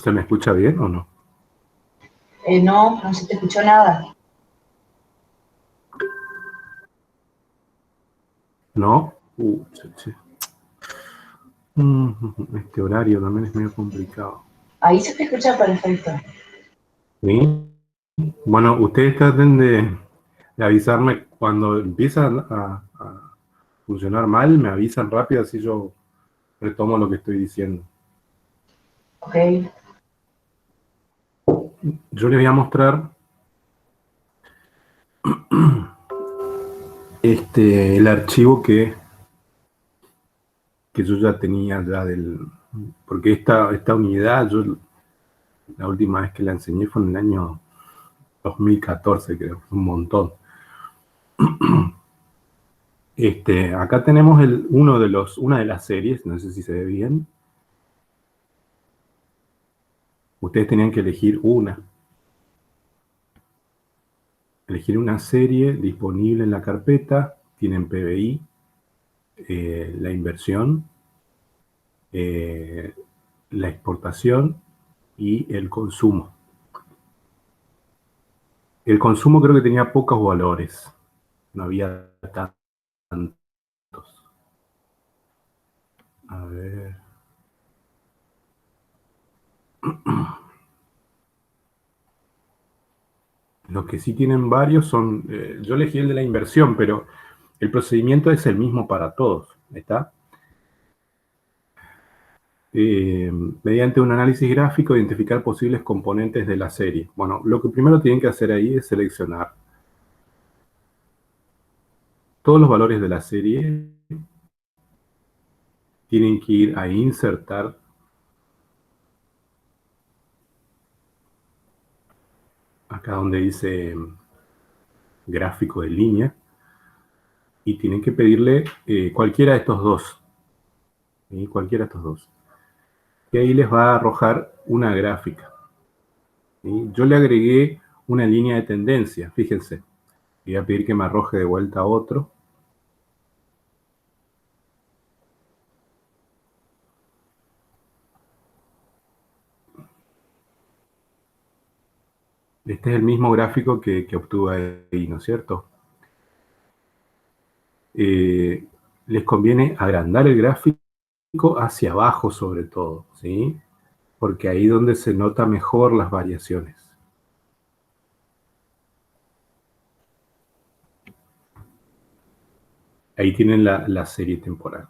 ¿Se me escucha bien o no? No, no se te escuchó nada. ¿No? Che. Este horario también es medio complicado. Ahí se te escucha perfecto. ¿Sí? Bueno, ustedes traten de avisarme cuando empiezan a funcionar mal, me avisan rápido, así yo retomo lo que estoy diciendo. Ok. Yo les voy a mostrar el archivo que yo ya tenía porque esta unidad, la última vez que la enseñé fue en el año 2014, creo, un montón. Acá tenemos una de las series, no sé si se ve bien. Ustedes tenían que elegir una serie disponible en la carpeta. Tienen PBI, la inversión, la exportación y el consumo. El consumo creo que tenía pocos valores, no había tantos. A ver. Los que sí tienen varios son, yo elegí el de la inversión, pero el procedimiento es el mismo para todos, ¿está? Mediante un análisis gráfico, identificar posibles componentes de la serie. Bueno, lo que primero tienen que hacer ahí es seleccionar todos los valores de la serie. Tienen que ir a insertar, acá donde dice gráfico de línea, y tienen que pedirle cualquiera de estos dos. ¿Sí? Cualquiera de estos dos. Y ahí les va a arrojar una gráfica. ¿Sí? Yo le agregué una línea de tendencia, fíjense. Voy a pedir que me arroje de vuelta otro. Este es el mismo gráfico que obtuve ahí, ¿no es cierto? Les conviene agrandar el gráfico hacia abajo sobre todo, ¿sí? Porque ahí es donde se nota mejor las variaciones. Ahí tienen la serie temporal.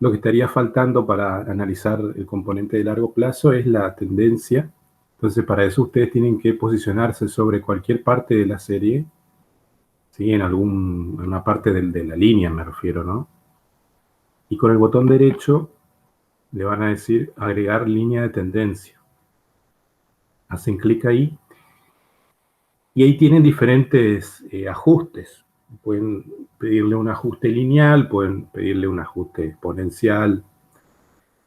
Lo que estaría faltando para analizar el componente de largo plazo es la tendencia. Entonces, para eso ustedes tienen que posicionarse sobre cualquier parte de la serie, ¿sí? En una parte de la línea me refiero, ¿no? Y con el botón derecho le van a decir agregar línea de tendencia. Hacen clic ahí y ahí tienen diferentes ajustes. Pueden pedirle un ajuste lineal, pueden pedirle un ajuste exponencial,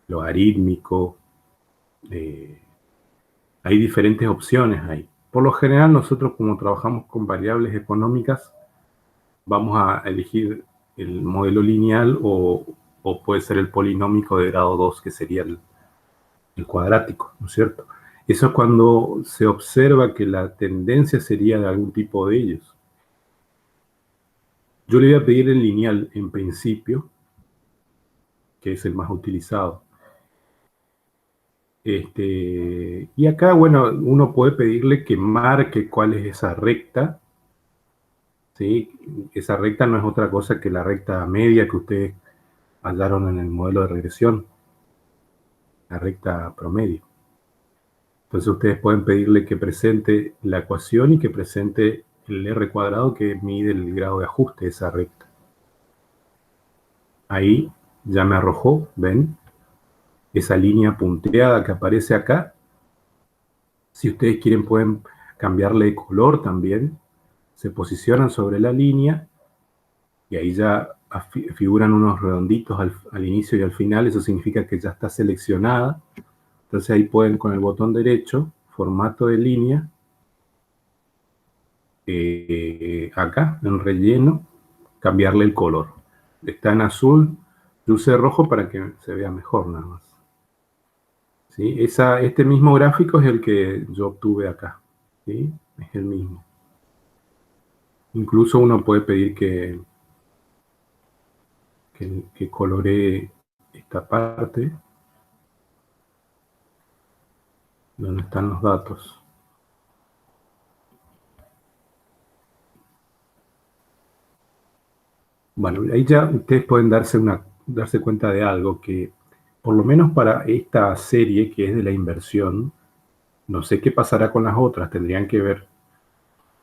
logarítmico. Hay diferentes opciones ahí. Por lo general nosotros, como trabajamos con variables económicas, vamos a elegir el modelo lineal o puede ser el polinómico de grado 2, que sería el cuadrático, ¿no es cierto? Eso es cuando se observa que la tendencia sería de algún tipo de ellos. Yo le voy a pedir el lineal en principio, que es el más utilizado. Y acá, bueno, uno puede pedirle que marque cuál es esa recta, ¿sí? Esa recta no es otra cosa que la recta media que ustedes hallaron en el modelo de regresión, la recta promedio. Entonces ustedes pueden pedirle que presente la ecuación y que presente el r cuadrado que mide el grado de ajuste de esa recta. Ahí ya me arrojó, ¿ven? Esa línea punteada que aparece acá. Si ustedes quieren pueden cambiarle de color también. Se posicionan sobre la línea y ahí ya figuran unos redonditos al inicio y al final. Eso significa que ya está seleccionada. Entonces ahí pueden con el botón derecho, formato de línea, acá en relleno, cambiarle el color. Está en azul, luce rojo para que se vea mejor nada más. ¿sí? Este mismo gráfico es el que yo obtuve acá, ¿sí? Es el mismo. Incluso uno puede pedir que coloree esta parte donde están los datos. Bueno, ahí ya ustedes pueden darse cuenta de algo, que por lo menos para esta serie que es de la inversión, no sé qué pasará con las otras, tendrían que ver,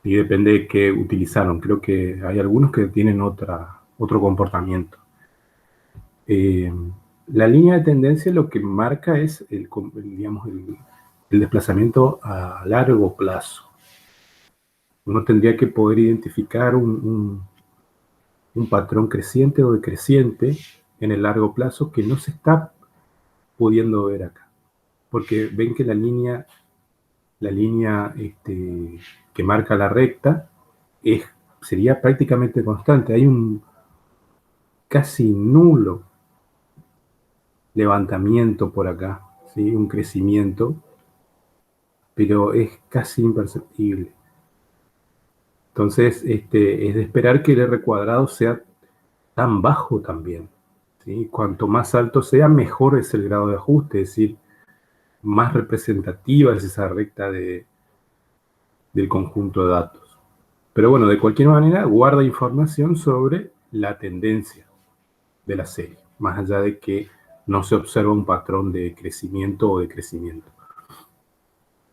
y depende de qué utilizaron. Creo que hay algunos que tienen otro comportamiento. Eh, la línea de tendencia lo que marca es digamos, el desplazamiento a largo plazo. Uno tendría que poder identificar un patrón creciente o decreciente en el largo plazo que no se está pudiendo ver acá. Porque ven que la línea que marca la recta sería prácticamente constante. Hay un casi nulo levantamiento por acá, ¿sí? Un crecimiento, pero es casi imperceptible. Entonces, es de esperar que el R cuadrado sea tan bajo también, ¿sí? Cuanto más alto sea, mejor es el grado de ajuste, es decir, más representativa es esa recta del conjunto de datos. Pero bueno, de cualquier manera, guarda información sobre la tendencia de la serie, más allá de que no se observa un patrón de crecimiento o decrecimiento.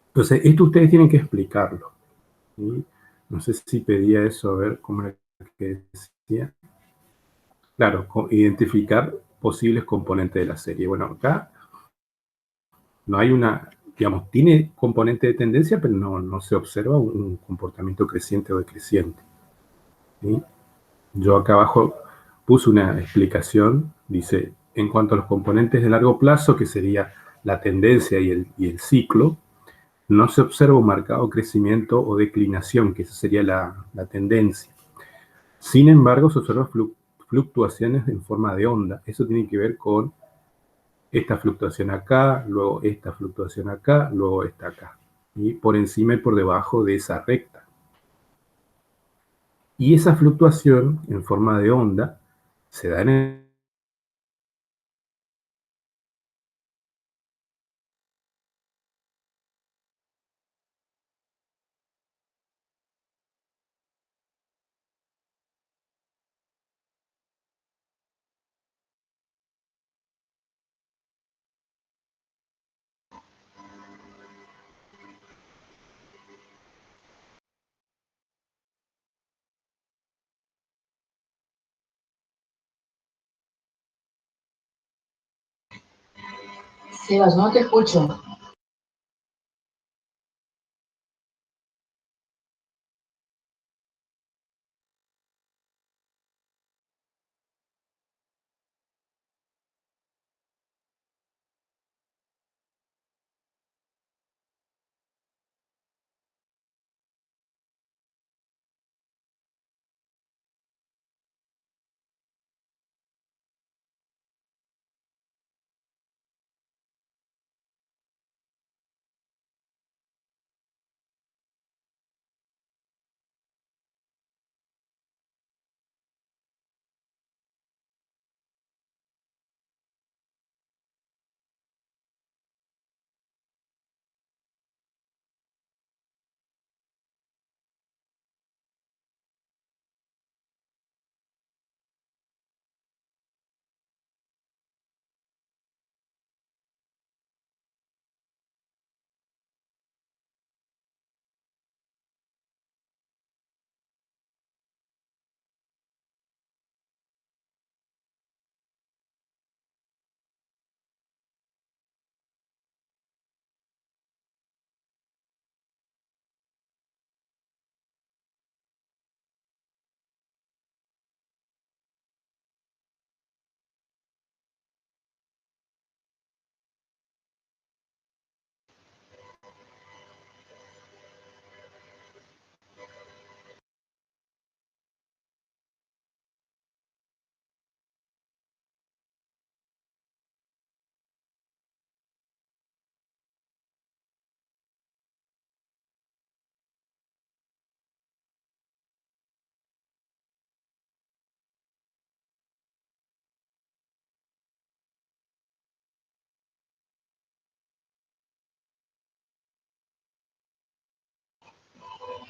Entonces, esto ustedes tienen que explicarlo, ¿sí? No sé si pedía eso, a ver cómo era que decía. Claro, identificar posibles componentes de la serie. Bueno, acá no hay digamos, tiene componente de tendencia, pero no se observa un comportamiento creciente o decreciente, ¿sí? Yo acá abajo puse una explicación, dice, en cuanto a los componentes de largo plazo, que sería la tendencia y el ciclo, no se observa un marcado crecimiento o declinación, que esa sería la tendencia. Sin embargo, se observan fluctuaciones en forma de onda. Eso tiene que ver con esta fluctuación acá, luego esta fluctuación acá, luego esta acá. Y por encima y por debajo de esa recta. Y esa fluctuación en forma de onda se da en el Sebas, no te escucho.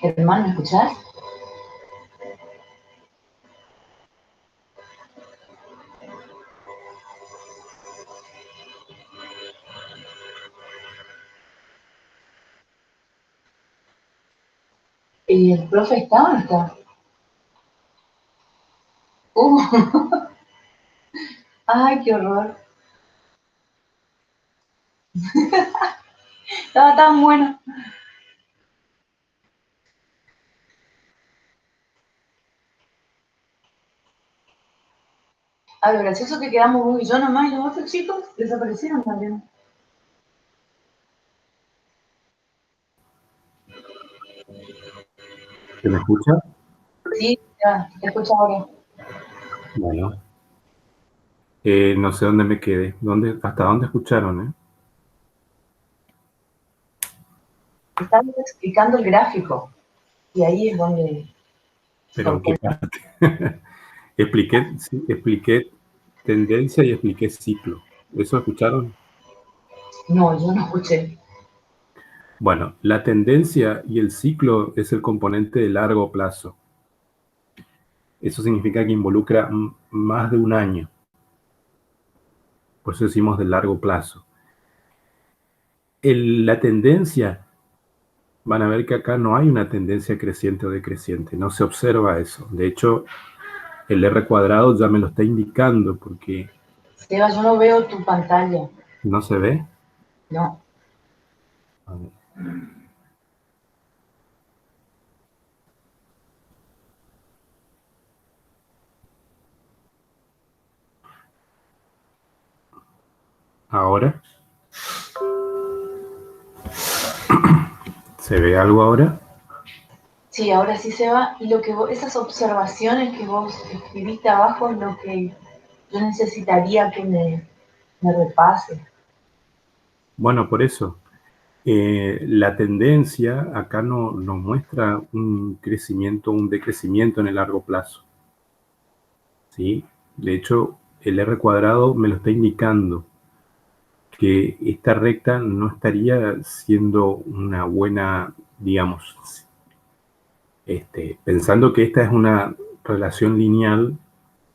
Germán, ¿me escuchás? ¿Y el profe está o no está? Uh, ¡Ay, qué horror! Estaba tan bueno. A lo gracioso que quedamos vos y yo nomás, y los otros chicos desaparecieron también. ¿Se me escucha? Sí, ya, te escucho ahora. Bueno. No sé dónde me quedé. ¿Hasta dónde escucharon, Estamos explicando el gráfico, y ahí es donde se ¿Pero en qué cortó. parte? Expliqué tendencia y expliqué ciclo. ¿Eso escucharon? No, yo no escuché. Bueno, la tendencia y el ciclo es el componente de largo plazo. Eso significa que involucra más de un año. Por eso decimos de largo plazo. La tendencia, van a ver que acá no hay una tendencia creciente o decreciente. No se observa eso. De hecho, el R cuadrado ya me lo está indicando porque Seba, yo no veo tu pantalla. no se ve. No. A ver. Ahora. ¿Se ve algo ahora? Sí, ahora sí se va. Y lo que esas observaciones que vos escribiste abajo es lo que yo necesitaría que me repase. Bueno, por eso. La tendencia acá no muestra un crecimiento o un decrecimiento en el largo plazo. ¿Sí? De hecho, el R cuadrado me lo está indicando que esta recta no estaría siendo una buena, digamos, pensando que esta es una relación lineal,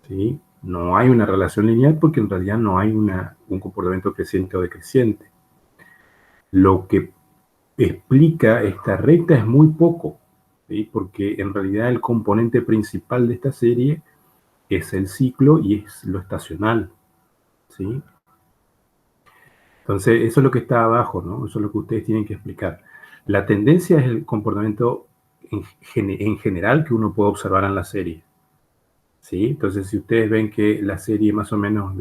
¿sí? No hay una relación lineal porque en realidad no hay un comportamiento creciente o decreciente. Lo que explica esta recta es muy poco, ¿sí? Porque en realidad el componente principal de esta serie es el ciclo y es lo estacional, ¿sí? Entonces, eso es lo que está abajo, ¿no? Eso es lo que ustedes tienen que explicar. La tendencia es el comportamiento en general que uno puede observar en la serie, ¿sí? Entonces, si ustedes ven que la serie más o menos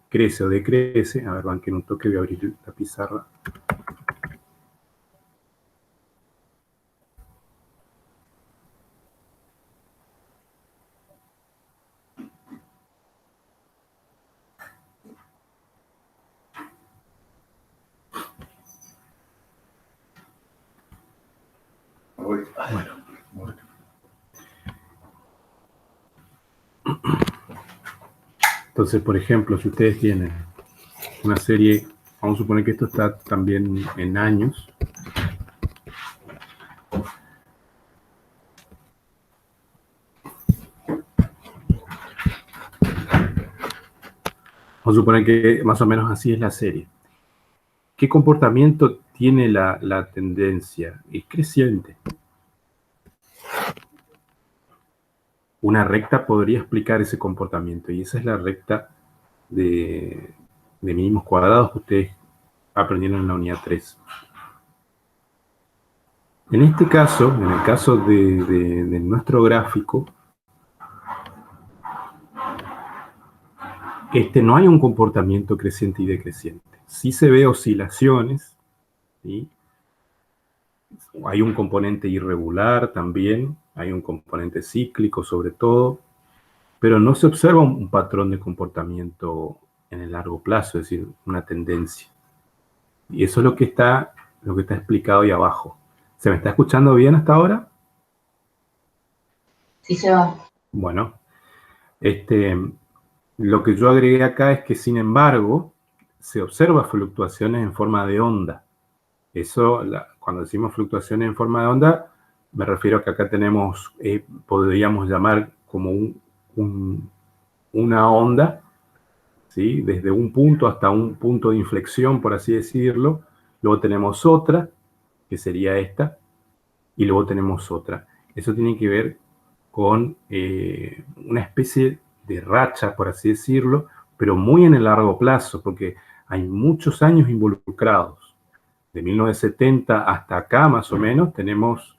crece o decrece, a ver, van que en un toque voy a abrir la pizarra. Bueno. Entonces, por ejemplo, si ustedes tienen una serie, vamos a suponer que esto está también en años. Vamos a suponer que más o menos así es la serie. ¿Qué comportamiento tiene la tendencia? Es creciente. Una recta podría explicar ese comportamiento y esa es la recta de mínimos cuadrados que ustedes aprendieron en la unidad 3. En este caso, en el caso de nuestro gráfico, no hay un comportamiento creciente y decreciente. Sí se ve oscilaciones, ¿sí? Hay un componente irregular también, hay un componente cíclico sobre todo, pero no se observa un patrón de comportamiento en el largo plazo, es decir, una tendencia. Y eso es lo que está explicado ahí abajo. ¿Se me está escuchando bien hasta ahora? Sí se va. Bueno, lo que yo agregué acá es que, sin embargo, se observa fluctuaciones en forma de onda. Eso, cuando decimos fluctuaciones en forma de onda, Me refiero a que acá tenemos, podríamos llamar como una onda, ¿sí? Desde un punto hasta un punto de inflexión, por así decirlo. Luego tenemos otra, que sería esta, y luego tenemos otra. Eso tiene que ver con una especie de racha, por así decirlo, pero muy en el largo plazo, porque hay muchos años involucrados. De 1970 hasta acá, más o menos, tenemos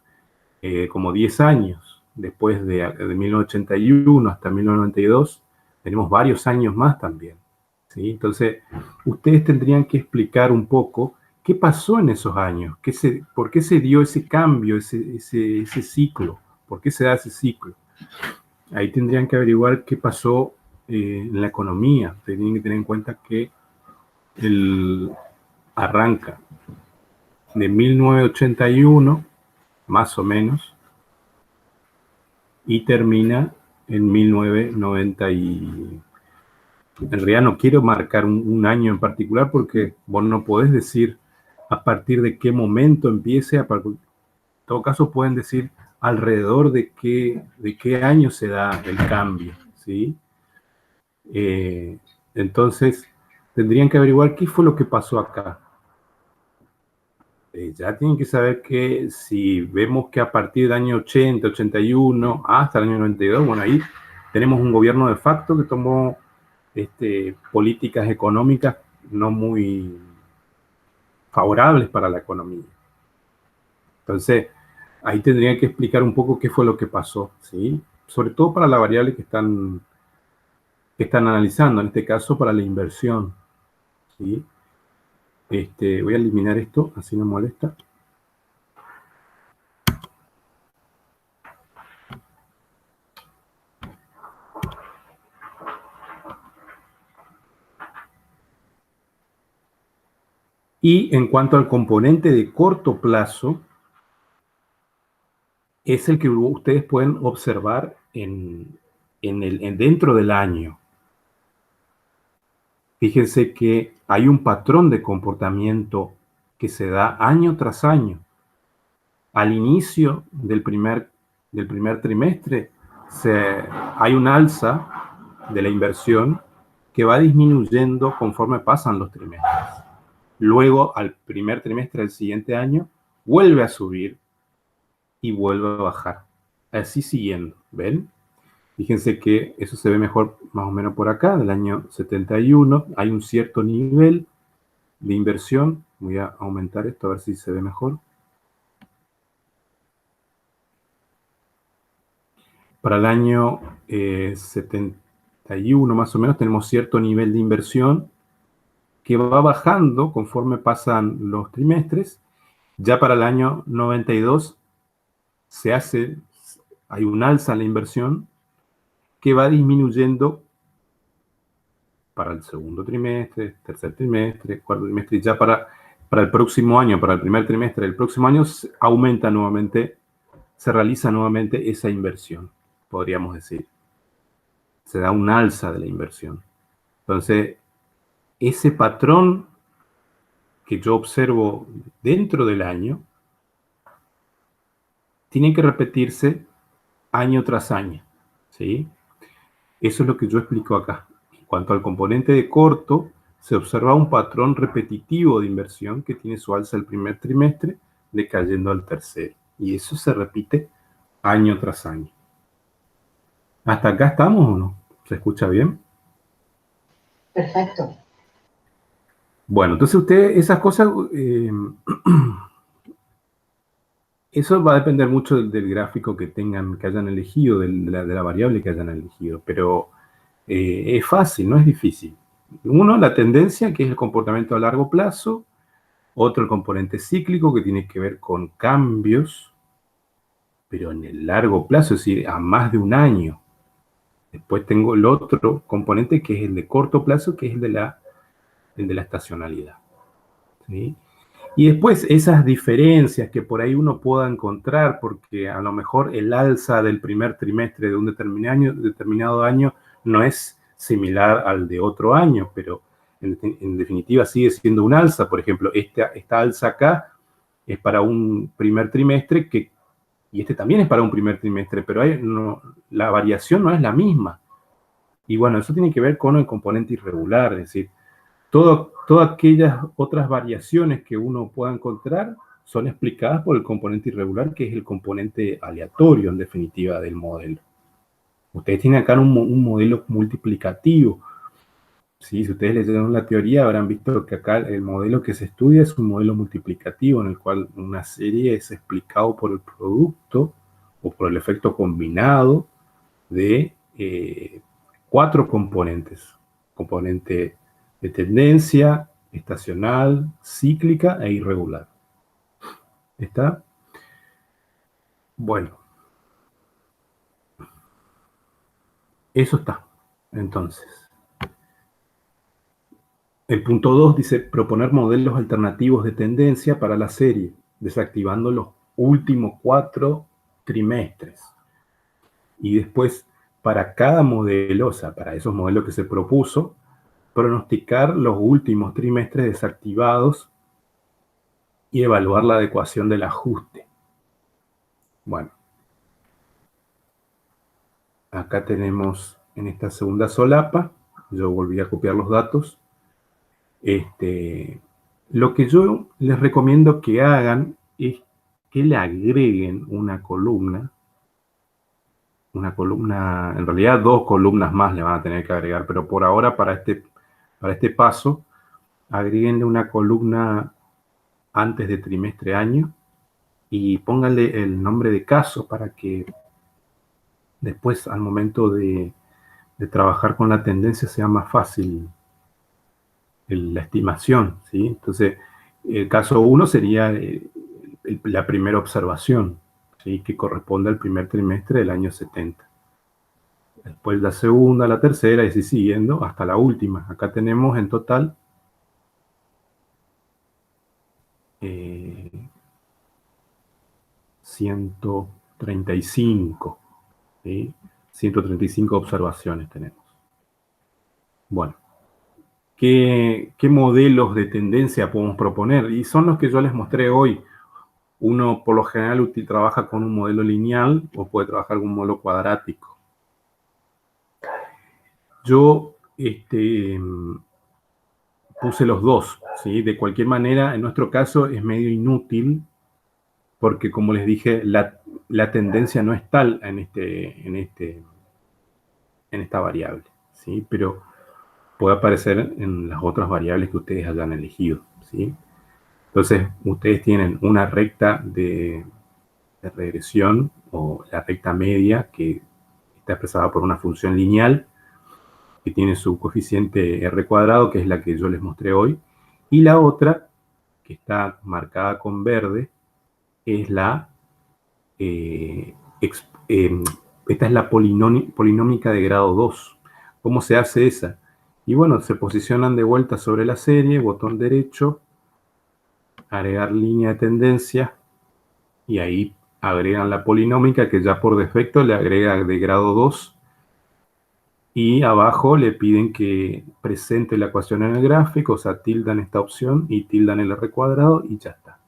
como 10 años. Después de 1981 hasta 1992, tenemos varios años más también, ¿sí? Entonces, ustedes tendrían que explicar un poco qué pasó en esos años, por qué se dio ese cambio, ese ciclo, por qué se da ese ciclo. Ahí tendrían que averiguar qué pasó en la economía. Tienen que tener en cuenta que arranca de 1981, más o menos, y termina en 1990 y... En realidad no quiero marcar un año en particular porque vos no podés decir a partir de qué momento empiece, en todo caso pueden decir alrededor de qué año se da el cambio, ¿sí? Entonces, tendrían que averiguar qué fue lo que pasó acá. Ya tienen que saber que si vemos que a partir del año 80, 81 hasta el año 92, bueno, ahí tenemos un gobierno de facto que tomó políticas económicas no muy favorables para la economía. Entonces, ahí tendrían que explicar un poco qué fue lo que pasó, ¿sí? Sobre todo para la variable que están analizando, en este caso para la inversión, ¿sí? Voy a eliminar esto, así no molesta. Y en cuanto al componente de corto plazo, es el que ustedes pueden observar dentro del año. Fíjense que hay un patrón de comportamiento que se da año tras año. Al inicio del primer trimestre hay un alza de la inversión que va disminuyendo conforme pasan los trimestres. Luego, al primer trimestre del siguiente año, vuelve a subir y vuelve a bajar. Así siguiendo, ¿ven? Fíjense que eso se ve mejor más o menos por acá, del año 71. Hay un cierto nivel de inversión. Voy a aumentar esto a ver si se ve mejor. Para el año 71 más o menos tenemos cierto nivel de inversión que va bajando conforme pasan los trimestres. Ya para el año 92 hay un alza en la inversión que va disminuyendo para el segundo trimestre, tercer trimestre, cuarto trimestre, y ya para el próximo año, para el primer trimestre del próximo año, aumenta nuevamente, se realiza nuevamente esa inversión, podríamos decir. Se da un alza de la inversión. Entonces, ese patrón que yo observo dentro del año tiene que repetirse año tras año, ¿sí? Eso es lo que yo explico acá. En cuanto al componente de corto, se observa un patrón repetitivo de inversión que tiene su alza el primer trimestre, decayendo al tercero. Y eso se repite año tras año. ¿Hasta acá estamos o no? ¿Se escucha bien? Perfecto. Bueno, entonces ustedes, esas cosas, eso va a depender mucho del gráfico que hayan elegido, de la variable que hayan elegido, pero es fácil, no es difícil. Uno, la tendencia, que es el comportamiento a largo plazo. Otro, el componente cíclico, que tiene que ver con cambios, pero en el largo plazo, es decir, a más de un año. Después tengo el otro componente, que es el de corto plazo, que es el de la estacionalidad, ¿sí? Y después esas diferencias que por ahí uno pueda encontrar, porque a lo mejor el alza del primer trimestre de un determinado año no es similar al de otro año, pero en definitiva sigue siendo un alza. Por ejemplo, esta alza acá es para un primer trimestre que y este también es para un primer trimestre, pero la variación no es la misma. Y bueno, eso tiene que ver con el componente irregular, es decir, todas aquellas otras variaciones que uno pueda encontrar son explicadas por el componente irregular, que es el componente aleatorio, en definitiva, del modelo. Ustedes tienen acá un modelo multiplicativo. ¿Sí? Si ustedes leyeron la teoría, habrán visto que acá el modelo que se estudia es un modelo multiplicativo, en el cual una serie es explicado por el producto o por el efecto combinado de 4 componentes. Componente de tendencia, estacional, cíclica e irregular. ¿Está? Bueno. Eso está. Entonces, el punto 2 dice proponer modelos alternativos de tendencia para la serie, desactivando los últimos 4 trimestres. Y después, para cada modelo, o sea, para esos modelos que se propuso, pronosticar los últimos trimestres desactivados y evaluar la adecuación del ajuste. Bueno, acá tenemos en esta segunda solapa, yo volví a copiar los datos. Lo que yo les recomiendo que hagan es que le agreguen una columna, en realidad 2 columnas más le van a tener que agregar, pero por ahora para este paso, agréguenle una columna antes de trimestre año y pónganle el nombre de caso para que después al momento de trabajar con la tendencia sea más fácil la estimación, ¿sí? Entonces, el caso 1 sería la primera observación, ¿sí? Que corresponde al primer trimestre del año 70. Después la segunda, la tercera, y así siguiendo hasta la última. Acá tenemos en total 135, ¿sí? 135 observaciones tenemos. Bueno, ¿qué modelos de tendencia podemos proponer? Y son los que yo les mostré hoy. Uno, por lo general, trabaja con un modelo lineal o puede trabajar con un modelo cuadrático. Yo puse los dos, ¿sí? De cualquier manera, en nuestro caso es medio inútil porque, como les dije, la tendencia no es tal en esta variable, ¿sí? Pero puede aparecer en las otras variables que ustedes hayan elegido, ¿sí? Entonces, ustedes tienen una recta de regresión o la recta media que está expresada por una función lineal que tiene su coeficiente r cuadrado, que es la que yo les mostré hoy, y la otra, que está marcada con verde, es esta es la polinómica de grado 2. ¿Cómo se hace esa? Y bueno, se posicionan de vuelta sobre la serie, botón derecho, agregar línea de tendencia, y ahí agregan la polinómica que ya por defecto le agrega de grado 2, y abajo le piden que presente la ecuación en el gráfico, o sea, tildan esta opción y tildan el r cuadrado y ya está.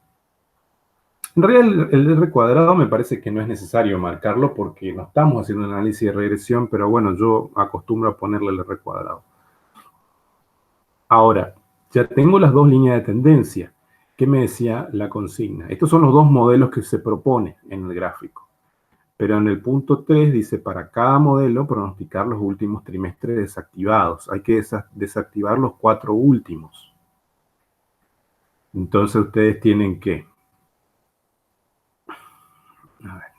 En realidad el r cuadrado me parece que no es necesario marcarlo porque no estamos haciendo un análisis de regresión, pero bueno, yo acostumbro a ponerle el r cuadrado. Ahora, ya tengo las dos líneas de tendencia. ¿Qué me decía la consigna? Estos son los dos modelos que se propone en el gráfico. Pero en el punto 3 dice, para cada modelo pronosticar los últimos trimestres desactivados. Hay que desactivar los 4 últimos. Entonces ustedes tienen que... A ver.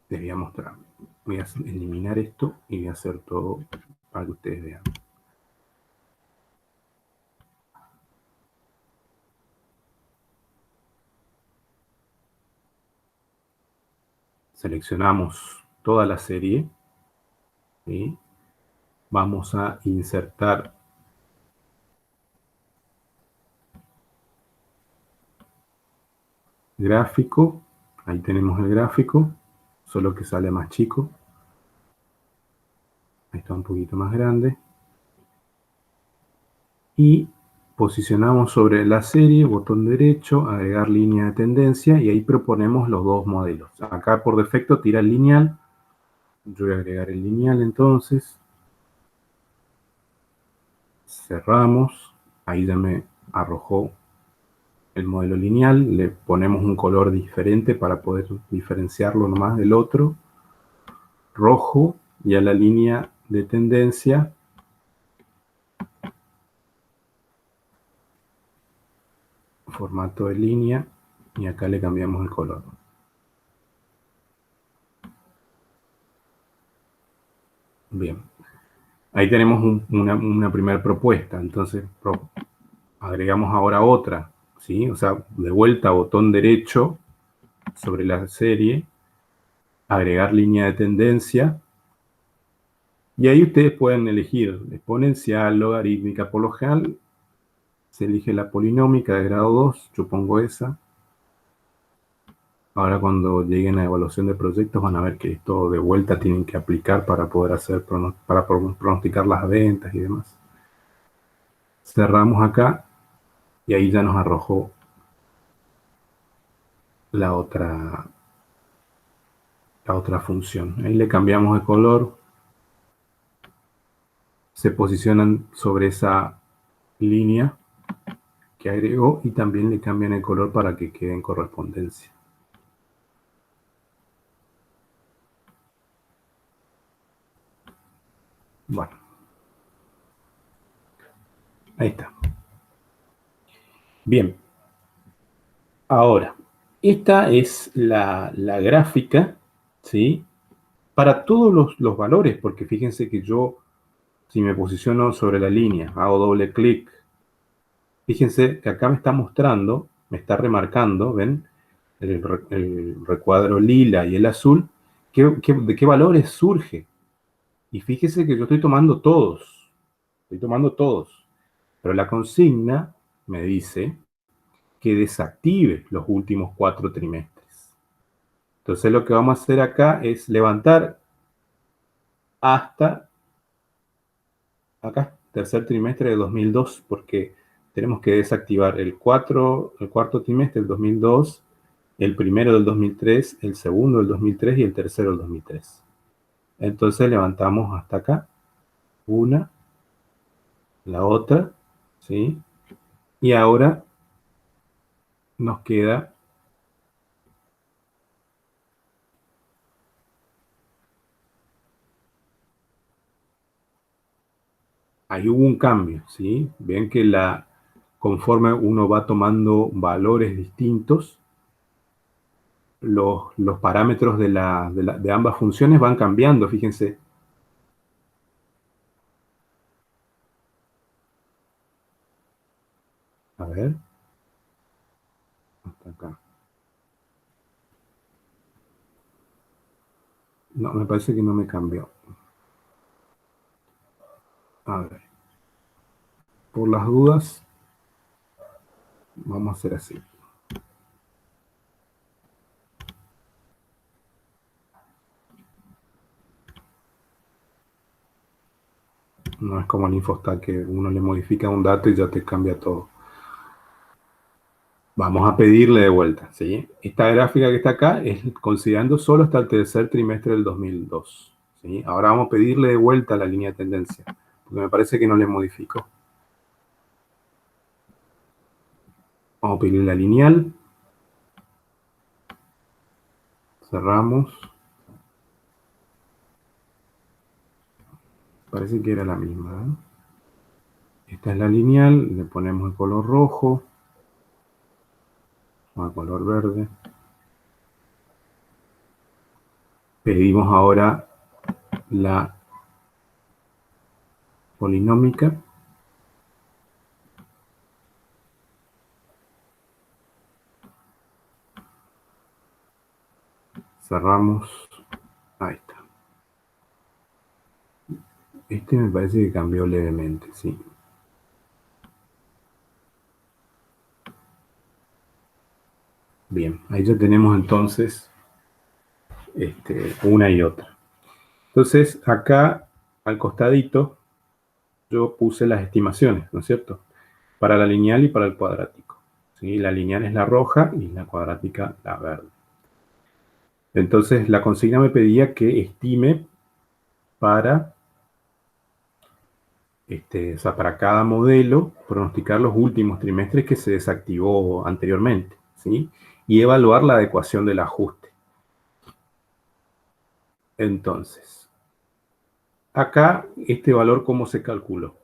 Les voy a mostrar. Voy a eliminar esto y voy a hacer todo para que ustedes vean. Seleccionamos toda la serie. ¿Sí? Vamos a insertar gráfico. Ahí tenemos el gráfico, solo que sale más chico. Ahí está un poquito más grande. Y posicionamos sobre la serie, botón derecho, agregar línea de tendencia y ahí proponemos los dos modelos. Acá por defecto tira el lineal. Yo voy a agregar el lineal entonces. Cerramos. Ahí ya me arrojó el modelo lineal. Le ponemos un color diferente para poder diferenciarlo nomás del otro. Rojo, y a la línea de tendencia formato de línea, y acá le cambiamos el color. Bien, ahí tenemos una primera propuesta. Entonces agregamos ahora otra, ¿sí? O sea, de vuelta botón derecho sobre la serie, agregar línea de tendencia, y ahí ustedes pueden elegir exponencial, logarítmica. Por lo general se elige la polinómica de grado 2, yo pongo esa. Ahora cuando lleguen a evaluación de proyectos van a ver que esto de vuelta tienen que aplicar para poder hacer, para pronosticar las ventas y demás. Cerramos acá y ahí ya nos arrojó la otra función. Ahí le cambiamos de color. Se posicionan sobre esa línea que agregó y también le cambian el color para que quede en correspondencia. Bueno, ahí está. Bien. Ahora, esta es la gráfica, ¿sí? Para todos los valores, porque fíjense que yo, si me posiciono sobre la línea, hago doble clic, fíjense que acá me está mostrando, me está remarcando, ¿ven? El recuadro lila y el azul, de qué valores surge. Y fíjese que yo estoy tomando todos, pero la consigna me dice que desactive los últimos 4 trimestres. Entonces lo que vamos a hacer acá es levantar hasta acá, tercer trimestre de 2002, porque tenemos que desactivar el cuarto trimestre del 2002, el primero del 2003, el segundo del 2003 y el tercero del 2003. Entonces levantamos hasta acá, una, la otra, ¿sí? Y ahora nos queda ahí hubo un cambio, ¿sí? Ven que conforme uno va tomando valores distintos, los parámetros de ambas funciones van cambiando, fíjense. A ver. Hasta acá. No, me parece que no me cambió. A ver. Por las dudas, vamos a hacer así. No es como el Infostat que uno le modifica un dato y ya te cambia todo. Vamos a pedirle de vuelta, ¿sí? Esta gráfica que está acá es considerando solo hasta el tercer trimestre del 2002, ¿sí? Ahora vamos a pedirle de vuelta la línea de tendencia, porque me parece que no le modificó. Vamos a pedirle la lineal. Cerramos. Parece que era la misma, ¿eh? Esta es la lineal, le ponemos el color rojo, el color verde. Pedimos ahora la polinómica. Cerramos. Ahí está. Este me parece que cambió levemente, sí. Bien, ahí ya tenemos entonces una y otra. Entonces, acá al costadito yo puse las estimaciones, ¿no es cierto? para la lineal y para el cuadrático. ¿Sí? La lineal es la roja y la cuadrática la verde. Entonces, la consigna me pedía que estime para, o sea, para cada modelo, pronosticar los últimos trimestres que se desactivó anteriormente, ¿sí? Y evaluar la adecuación del ajuste. Entonces, acá, este valor, ¿cómo se calculó?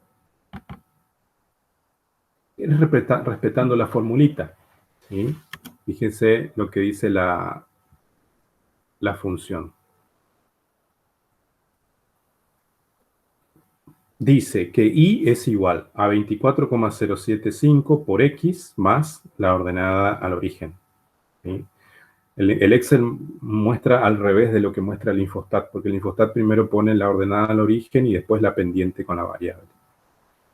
Respetando la formulita, ¿sí? Fíjense lo que dice la función. Dice que y es igual a 24,075 por x más la ordenada al origen. ¿Sí? El Excel muestra al revés de lo que muestra el Infostat, porque el Infostat primero pone la ordenada al origen y después la pendiente con la variable.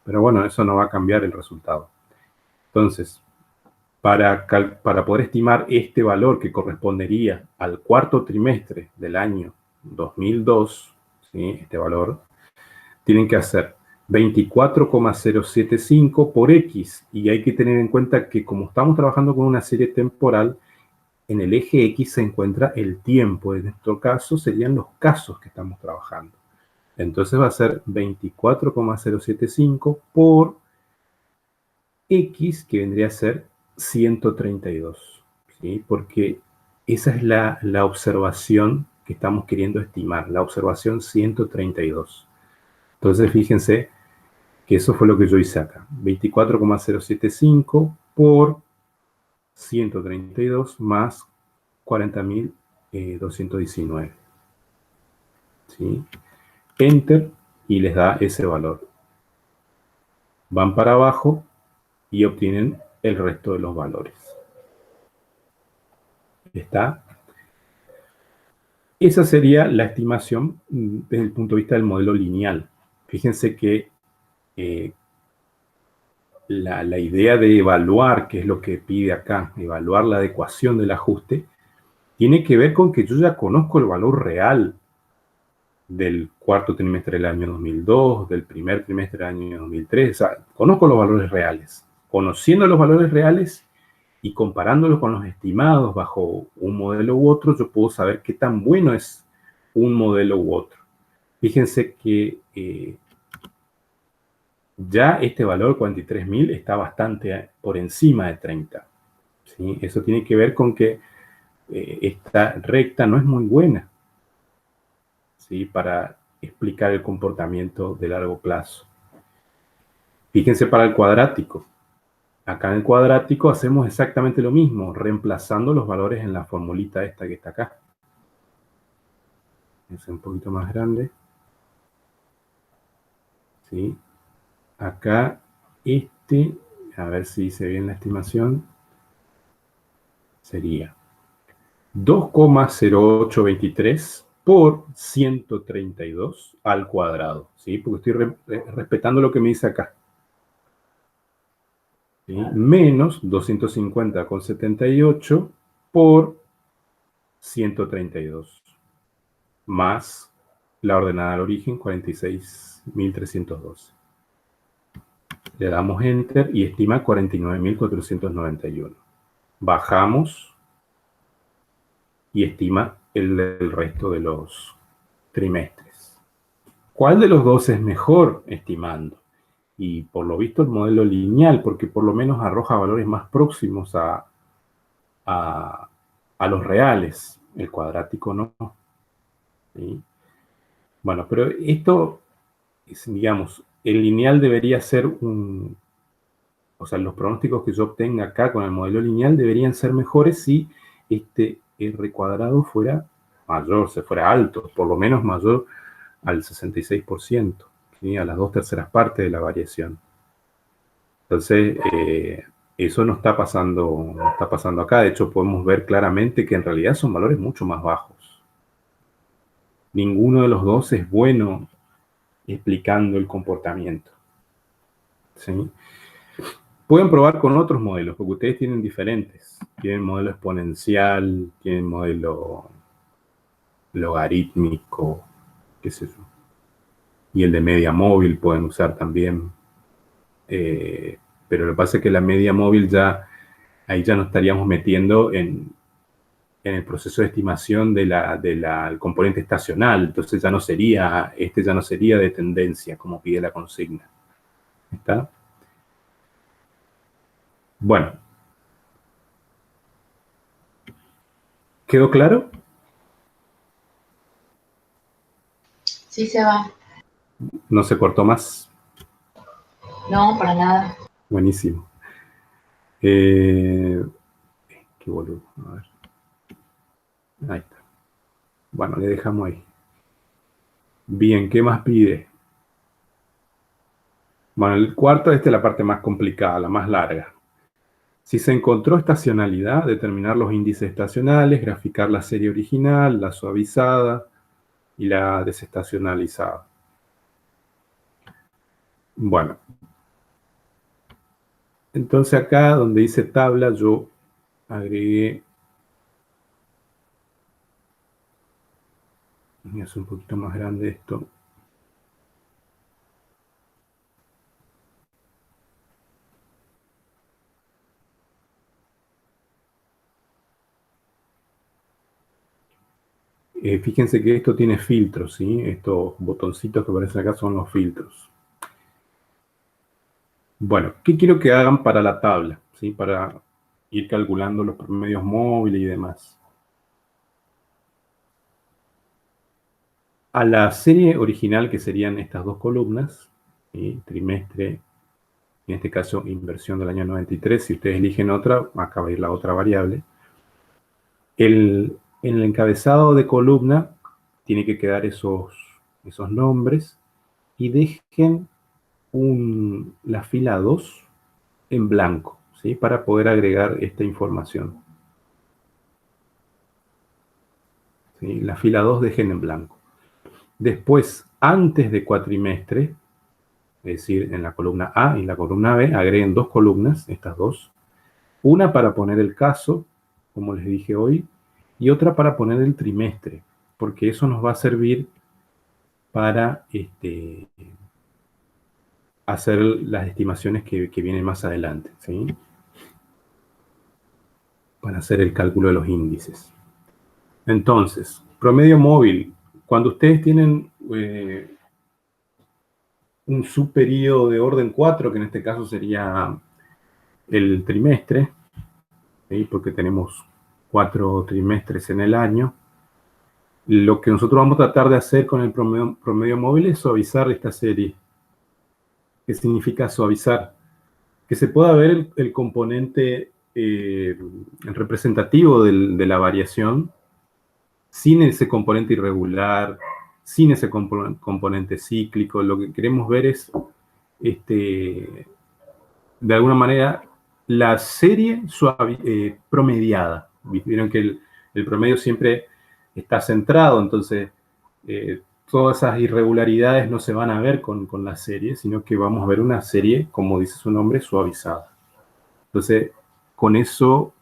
Pero bueno, eso no va a cambiar el resultado. Entonces, para poder estimar este valor que correspondería al cuarto trimestre del año 2002, ¿sí? Este valor, tienen que hacer 24,075 por x, y hay que tener en cuenta que como estamos trabajando con una serie temporal, en el eje X se encuentra el tiempo. En nuestro caso serían los casos que estamos trabajando. Entonces va a ser 24,075 por X, que vendría a ser 132. ¿Sí? Porque esa es la observación que estamos queriendo estimar, la observación 132. Entonces fíjense que eso fue lo que yo hice acá. 24,075 por 132 más 40.219. ¿Sí? Enter y les da ese valor. Van para abajo y obtienen el resto de los valores. ¿Está? Esa sería la estimación desde el punto de vista del modelo lineal. Fíjense que la idea de evaluar, que es lo que pide acá, evaluar la adecuación del ajuste, tiene que ver con que yo ya conozco el valor real del cuarto trimestre del año 2002, del primer trimestre del año 2003. O sea, conozco los valores reales. Conociendo los valores reales y comparándolos con los estimados bajo un modelo u otro, yo puedo saber qué tan bueno es un modelo u otro. Fíjense que ya este valor 43.000 está bastante por encima de 30. ¿Sí? Eso tiene que ver con que esta recta no es muy buena, ¿sí? Para explicar el comportamiento de largo plazo. Fíjense para el cuadrático. Acá en el cuadrático hacemos exactamente lo mismo, reemplazando los valores en la formulita esta que está acá. Es un poquito más grande. ¿Sí? Acá a ver si dice bien la estimación, sería 2,0823 por 132 al cuadrado, ¿sí? Porque estoy respetando lo que me dice acá. ¿Sí? Menos 250,78 por 132, más la ordenada al origen, 46.312. Le damos Enter y estima 49.491. Bajamos y estima el resto de los trimestres. ¿Cuál de los dos es mejor estimando? Y por lo visto el modelo lineal, porque por lo menos arroja valores más próximos a los reales. El cuadrático no. ¿Sí? Bueno, pero esto, digamos, el lineal debería ser o sea, los pronósticos que yo obtenga acá con el modelo lineal deberían ser mejores si este R cuadrado fuera mayor, se fuera alto, por lo menos mayor al 66%, ¿sí? A las 2/3 partes de la variación. Entonces, eso no está pasando acá. De hecho, podemos ver claramente que en realidad son valores mucho más bajos. Ninguno de los dos es bueno explicando el comportamiento. ¿Sí? Pueden probar con otros modelos, porque ustedes tienen diferentes. Tienen modelo exponencial, tienen modelo logarítmico, qué sé yo. Y el de media móvil pueden usar también. Pero lo que pasa es que la media móvil ahí ya nos estaríamos metiendo en el proceso de estimación del componente estacional. Entonces ya no sería de tendencia, como pide la consigna. ¿Está? Bueno. ¿Quedó claro? Sí, se va. ¿No se cortó más? No, para nada. Buenísimo. Qué boludo. A ver. Ahí está. Bueno, le dejamos ahí. Bien, ¿qué más pide? Bueno, el cuarto, esta es la parte más complicada, la más larga. Si se encontró estacionalidad, determinar los índices estacionales, graficar la serie original, la suavizada y la desestacionalizada. Bueno, entonces acá donde dice tabla, yo agregué, voy a hacer un poquito más grande esto. Fíjense que esto tiene filtros, ¿sí? Estos botoncitos que aparecen acá son los filtros. Bueno, ¿qué quiero que hagan para la tabla? ¿Sí? Para ir calculando los promedios móviles y demás. A la serie original, que serían estas dos columnas, ¿sí? Trimestre, en este caso inversión del año 93, si ustedes eligen otra, acá va a ir la otra variable. En el encabezado de columna tiene que quedar esos nombres y dejen la fila 2 en blanco, ¿sí? Para poder agregar esta información. ¿Sí? La fila 2 dejen en blanco. Después, antes de cuatrimestre, es decir, en la columna A y la columna B, agreguen dos columnas, estas dos. Una para poner el caso, como les dije hoy, y otra para poner el trimestre, porque eso nos va a servir para hacer las estimaciones que vienen más adelante, ¿sí? Para hacer el cálculo de los índices. Entonces, promedio móvil. Cuando ustedes tienen un subperíodo de orden 4, que en este caso sería el trimestre, ¿sí? Porque tenemos 4 trimestres en el año, lo que nosotros vamos a tratar de hacer con el promedio móvil es suavizar esta serie. ¿Qué significa suavizar? Que se pueda ver el componente representativo de la variación sin ese componente irregular, sin ese componente cíclico. Lo que queremos ver es, de alguna manera, la serie promediada. Vieron que el promedio siempre está centrado, entonces todas esas irregularidades no se van a ver con la serie, sino que vamos a ver una serie, como dice su nombre, suavizada. Entonces, con eso,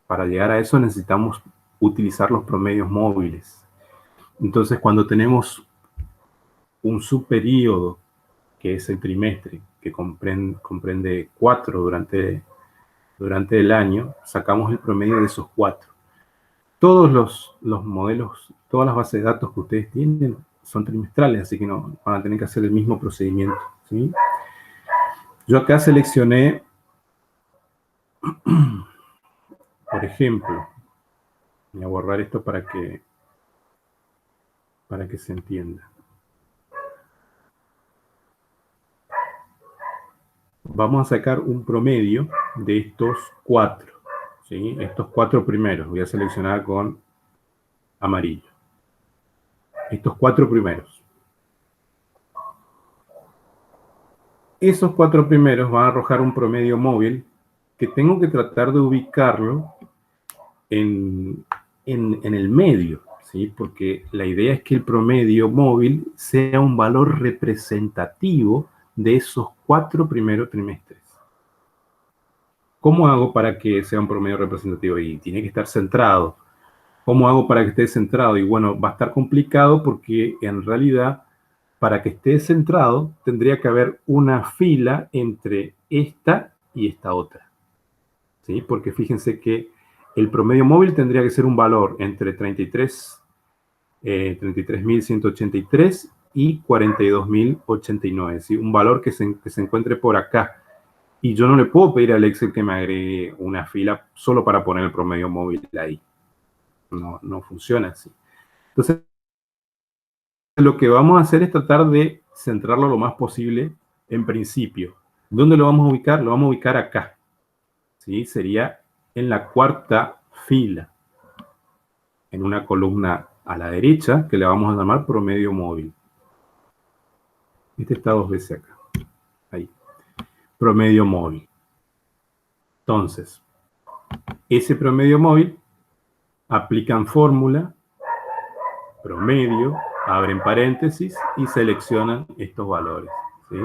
para llegar a eso necesitamos utilizar los promedios móviles. Entonces, cuando tenemos un subperíodo, que es el trimestre, que comprende 4 durante el año, sacamos el promedio de esos 4. Todos los modelos, todas las bases de datos que ustedes tienen son trimestrales, así que no van a tener que hacer el mismo procedimiento, ¿sí? Yo acá seleccioné, por ejemplo, voy a borrar esto para que se entienda. Vamos a sacar un promedio de estos 4, ¿sí? Estos 4 primeros, voy a seleccionar con amarillo. Estos 4 primeros. Esos 4 primeros van a arrojar un promedio móvil que tengo que tratar de ubicarlo en el medio, ¿sí? Porque la idea es que el promedio móvil sea un valor representativo de esos 4 primeros trimestres. ¿Cómo hago para que sea un promedio representativo? Y tiene que estar centrado. ¿Cómo hago para que esté centrado? Y bueno, va a estar complicado porque en realidad para que esté centrado, tendría que haber una fila entre esta y esta otra, ¿sí? Porque fíjense que el promedio móvil tendría que ser un valor entre 33.183 y 42.089, ¿sí? Un valor que se encuentre por acá. Y yo no le puedo pedir al Excel que me agregue una fila solo para poner el promedio móvil ahí. No funciona así. Entonces, lo que vamos a hacer es tratar de centrarlo lo más posible en principio. ¿Dónde lo vamos a ubicar? Lo vamos a ubicar acá, ¿sí? Sería en la cuarta fila, en una columna a la derecha, que le vamos a llamar promedio móvil. Este está dos veces acá. Ahí. Promedio móvil. Entonces, ese promedio móvil, aplican fórmula, promedio, abren paréntesis y seleccionan estos valores, ¿sí?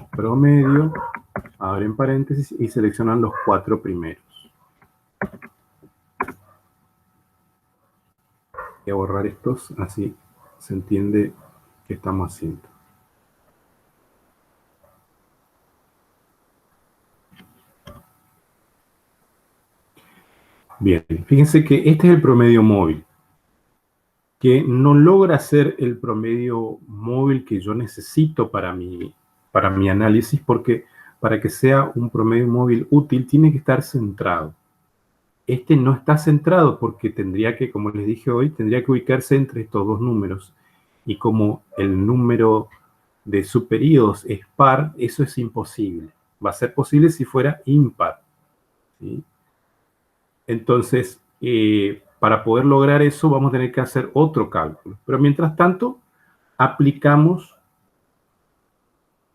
Promedio, abren paréntesis y seleccionan los 4 primeros. Voy a borrar estos, así se entiende qué estamos haciendo. Bien, fíjense que este es el promedio móvil, que no logra ser el promedio móvil que yo necesito para mi análisis, porque para que sea un promedio móvil útil tiene que estar centrado. Este no está centrado porque tendría que, como les dije hoy, tendría que ubicarse entre estos dos números. Y como el número de subperiodos es par, eso es imposible. Va a ser posible si fuera impar, ¿sí? Entonces, para poder lograr eso vamos a tener que hacer otro cálculo. Pero mientras tanto, aplicamos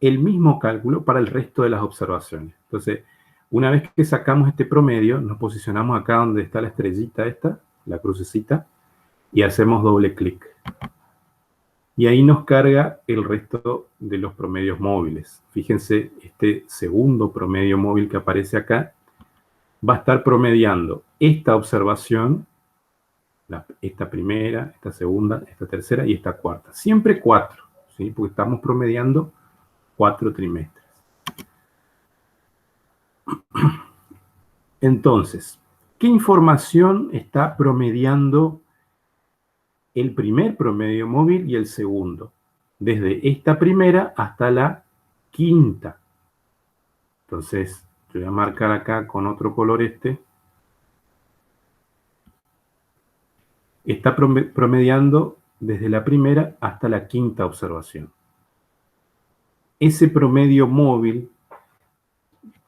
el mismo cálculo para el resto de las observaciones. Entonces, una vez que sacamos este promedio, nos posicionamos acá donde está la estrellita esta, la crucecita, y hacemos doble clic. Y ahí nos carga el resto de los promedios móviles. Fíjense, este segundo promedio móvil que aparece acá va a estar promediando esta observación, esta primera, esta segunda, esta tercera y esta cuarta. Siempre 4, ¿sí? Porque estamos promediando 4 trimestres. Entonces, ¿qué información está promediando el primer promedio móvil y el segundo? Desde esta primera hasta la quinta. Entonces, yo voy a marcar acá con otro color este. Está promediando desde la primera hasta la quinta observación. Ese promedio móvil,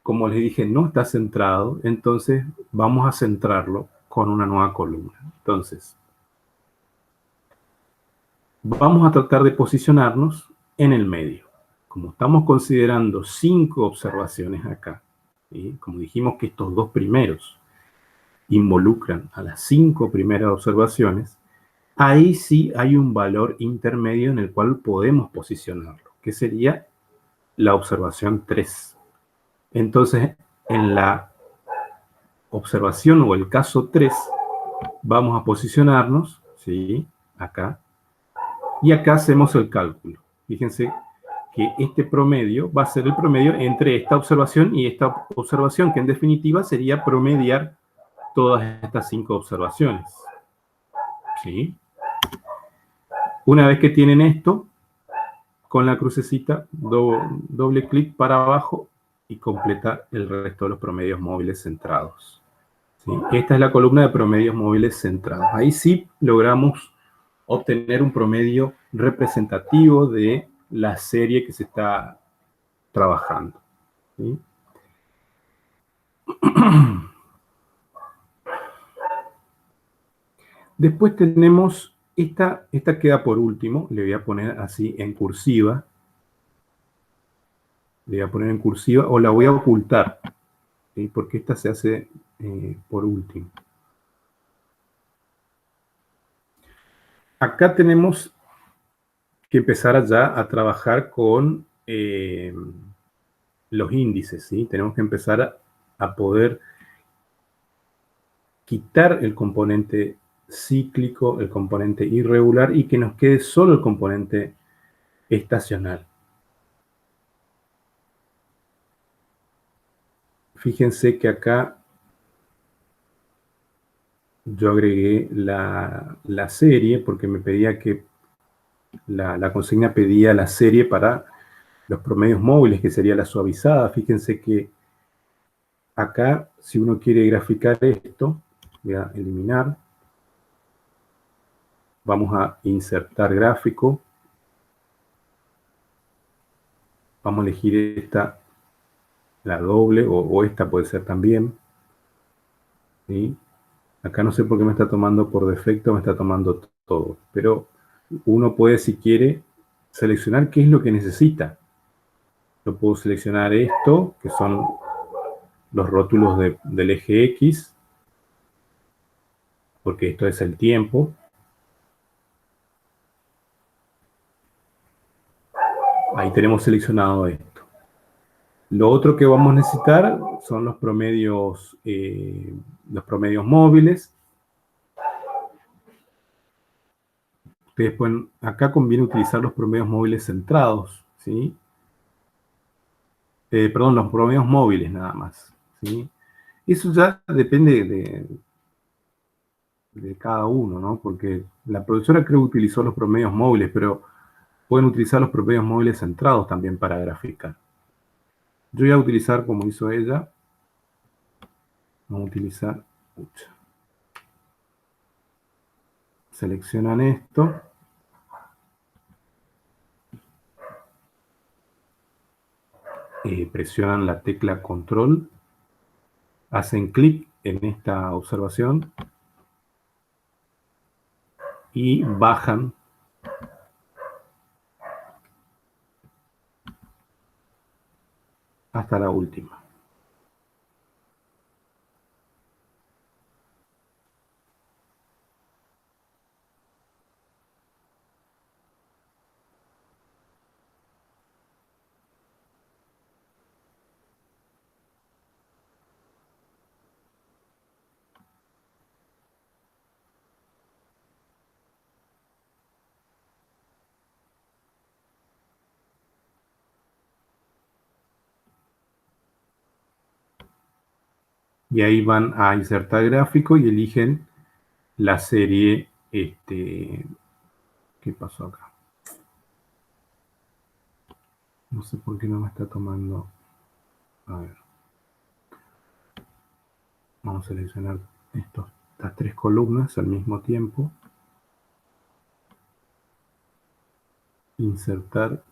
como les dije, no está centrado, entonces vamos a centrarlo con una nueva columna. Entonces, vamos a tratar de posicionarnos en el medio. Como estamos considerando 5 observaciones acá, ¿sí? Como dijimos que estos dos primeros involucran a las 5 primeras observaciones, ahí sí hay un valor intermedio en el cual podemos posicionarlo, que sería la observación 3. Entonces, en la observación o el caso 3, vamos a posicionarnos, ¿sí? Acá. Y acá hacemos el cálculo. Fíjense que este promedio va a ser el promedio entre esta observación y esta observación, que en definitiva sería promediar todas estas 5 observaciones, ¿sí? Una vez que tienen esto, con la crucecita, doble clic para abajo y completa el resto de los promedios móviles centrados, ¿sí? Esta es la columna de promedios móviles centrados. Ahí sí logramos obtener un promedio representativo de la serie que se está trabajando, ¿sí? Después tenemos esta queda por último, le voy a poner así en cursiva. Le voy a poner en cursiva o la voy a ocultar, ¿sí? Porque esta se hace por último. Acá tenemos que empezar ya a trabajar con los índices, ¿sí? Tenemos que empezar a poder quitar el componente cíclico, el componente irregular y que nos quede solo el componente estacional. Fíjense que acá yo agregué la serie porque me pedía que la consigna pedía la serie para los promedios móviles, que sería la suavizada. Fíjense que acá, si uno quiere graficar esto, voy a eliminar. Vamos a insertar gráfico. Vamos a elegir esta, la doble, o esta puede ser también. ¿Sí? Acá no sé por qué me está tomando por defecto, me está tomando todo. Pero uno puede, si quiere, seleccionar qué es lo que necesita. Yo puedo seleccionar esto, que son los rótulos del eje X, porque esto es el tiempo. Ahí tenemos seleccionado esto. Lo otro que vamos a necesitar son los promedios móviles. Ustedes pueden, acá conviene utilizar los promedios móviles centrados, ¿sí? Perdón, los promedios móviles nada más, ¿sí? Eso ya depende de cada uno, ¿no? Porque la profesora creo que utilizó los promedios móviles, pero pueden utilizar los promedios móviles centrados también para graficar. Yo voy a utilizar como hizo ella. Vamos a utilizar... Seleccionan esto. Presionan la tecla control. Hacen clic en esta observación. Y bajan hasta la última. Y ahí van a insertar gráfico y eligen la serie. ¿Qué pasó acá? No sé por qué no me está tomando. A ver. Vamos a seleccionar estas tres columnas al mismo tiempo. Insertar.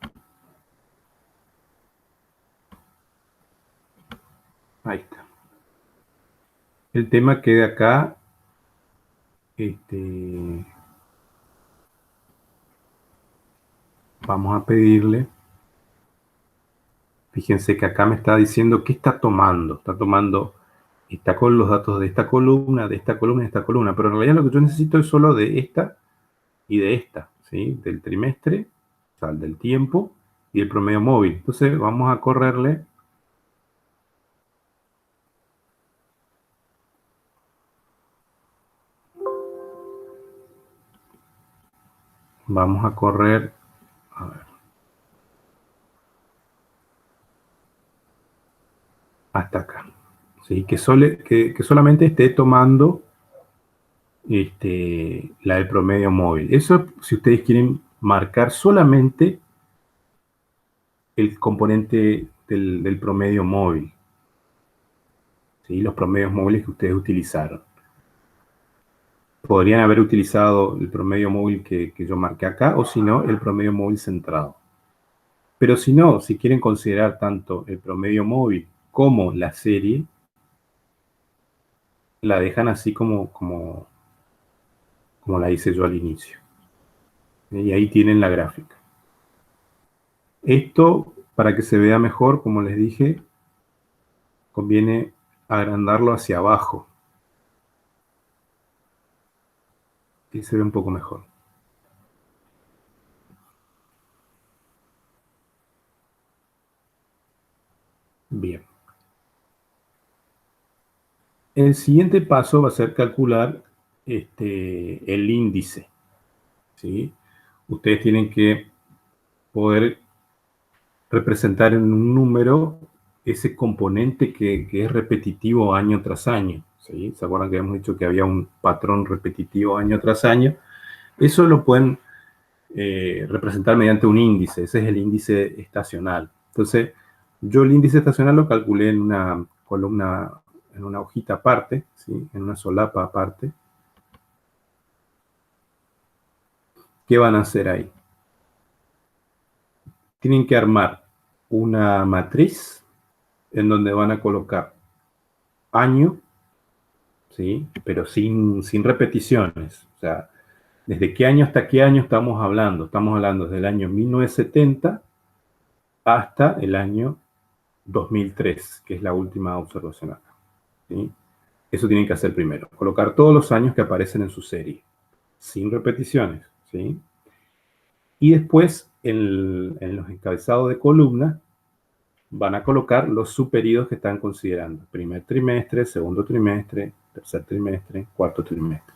Ahí está. El tema queda acá. Vamos a pedirle. Fíjense que acá me está diciendo qué está tomando. Está tomando, está con los datos de esta columna, de esta columna y de esta columna. Pero en realidad lo que yo necesito es solo de esta y de esta, ¿sí? Del trimestre, o sea, del tiempo y el promedio móvil. Entonces vamos a correrle. Vamos a correr. A ver. Hasta acá. ¿Sí? Que solamente esté tomando la del promedio móvil. Eso si ustedes quieren marcar solamente el componente del promedio móvil. ¿Sí? Los promedios móviles que ustedes utilizaron. Podrían haber utilizado el promedio móvil que yo marqué acá, o si no, el promedio móvil centrado. Pero si no, si quieren considerar tanto el promedio móvil como la serie, la dejan así como la hice yo al inicio. Y ahí tienen la gráfica. Esto, para que se vea mejor, como les dije, conviene agrandarlo hacia abajo. Y se ve un poco mejor. Bien. El siguiente paso va a ser calcular el índice, ¿sí? Ustedes tienen que poder representar en un número ese componente que es repetitivo año tras año, ¿sí? ¿Se acuerdan que habíamos dicho que había un patrón repetitivo año tras año? Eso lo pueden representar mediante un índice, ese es el índice estacional. Entonces, yo el índice estacional lo calculé en una columna, en una hojita aparte, ¿sí? En una solapa aparte. ¿Qué van a hacer ahí? Tienen que armar una matriz en donde van a colocar año, ¿sí? Pero sin repeticiones. O sea, ¿desde qué año hasta qué año estamos hablando? Estamos hablando desde el año 1970 hasta el año 2003, que es la última observación acá, ¿sí? Eso tienen que hacer primero. Colocar todos los años que aparecen en su serie, sin repeticiones, ¿sí? Y después, en los encabezados de columna, van a colocar los subperiodos que están considerando. Primer trimestre, segundo trimestre, tercer trimestre, cuarto trimestre.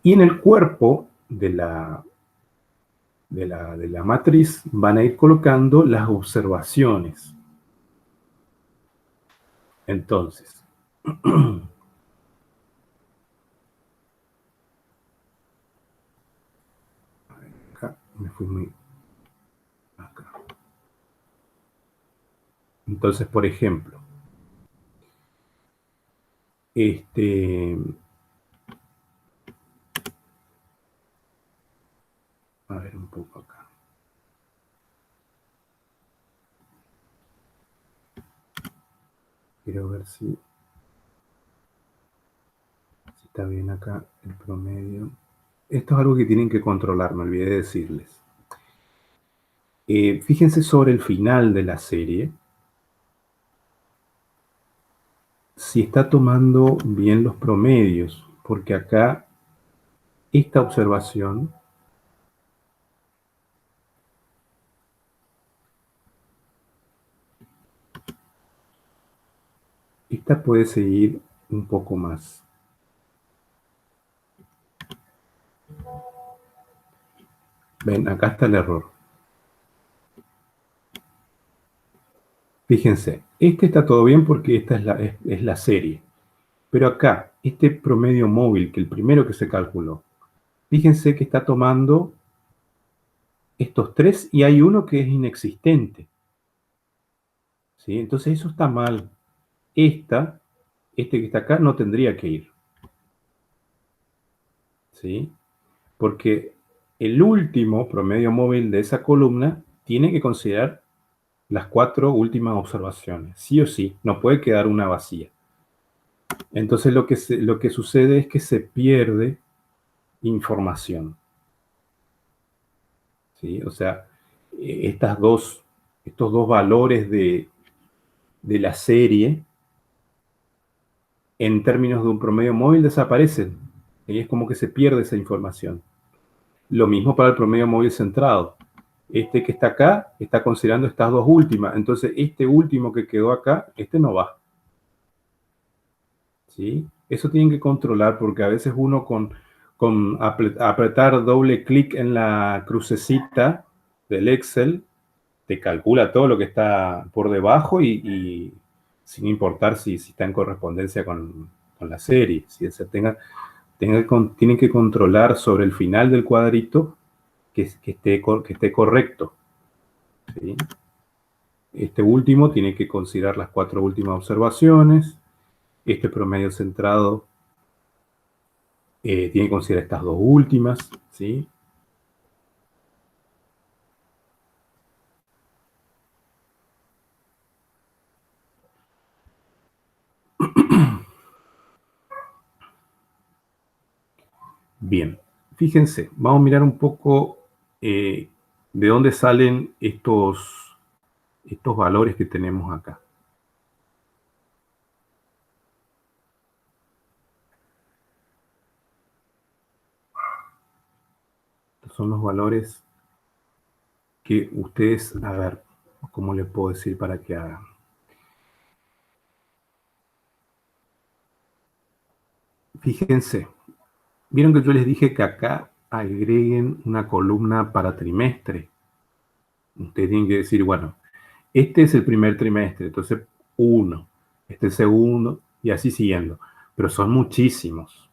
Y en el cuerpo de la matriz van a ir colocando las observaciones. Entonces, acá me fui muy acá. Entonces, por ejemplo, a ver un poco acá. Quiero ver si está bien acá el promedio. Esto es algo que tienen que controlar, me olvidé de decirles. Fíjense sobre el final de la serie, si está tomando bien los promedios, porque acá esta observación esta puede seguir un poco más. Ven, acá está el error. Fíjense, este está todo bien porque esta es la serie. Pero acá, este promedio móvil, que el primero que se calculó, fíjense que está tomando estos tres y hay uno que es inexistente, ¿sí? Entonces eso está mal. Este que está acá no tendría que ir, ¿sí? Porque el último promedio móvil de esa columna tiene que considerar las 4 últimas observaciones, sí o sí, no puede quedar una vacía. Entonces lo que sucede es que se pierde información, ¿sí? O sea, estos dos valores de la serie, en términos de un promedio móvil, desaparecen. Y es como que se pierde esa información. Lo mismo para el promedio móvil centrado. Este que está acá está considerando estas dos últimas. Entonces, este último que quedó acá, este no va, ¿sí? Eso tienen que controlar porque a veces uno con apretar doble clic en la crucecita del Excel te calcula todo lo que está por debajo y sin importar si está en correspondencia con la serie. Si se tienen que controlar sobre el final del cuadrito que esté correcto, ¿sí? Este último tiene que considerar las 4 últimas observaciones. Este promedio centrado tiene que considerar estas 2 últimas, ¿sí? Bien, fíjense, vamos a mirar un poco de dónde salen estos valores que tenemos acá. Estos son los valores que ustedes, a ver, ¿cómo les puedo decir para que hagan? Fíjense, vieron que yo les dije que acá agreguen una columna para trimestre. Ustedes tienen que decir, bueno, este es el primer trimestre, entonces 1, este es el segundo, y así siguiendo. Pero son muchísimos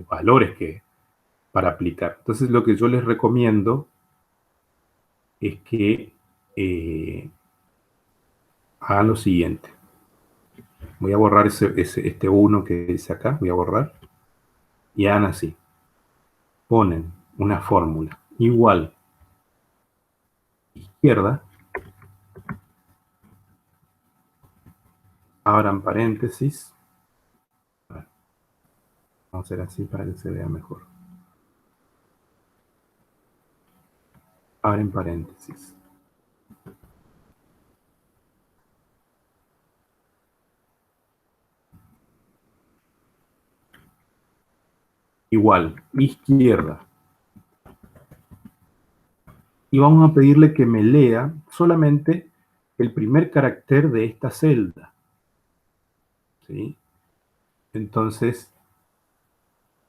valores para aplicar. Entonces lo que yo les recomiendo es que hagan lo siguiente. Voy a borrar este 1 que dice acá, voy a borrar, y hagan así. Ponen una fórmula igual izquierda, abran paréntesis. Vamos a hacer así para que se vea mejor. Abren paréntesis. Igual, izquierda. Y vamos a pedirle que me lea solamente el primer carácter de esta celda. ¿Sí? Entonces,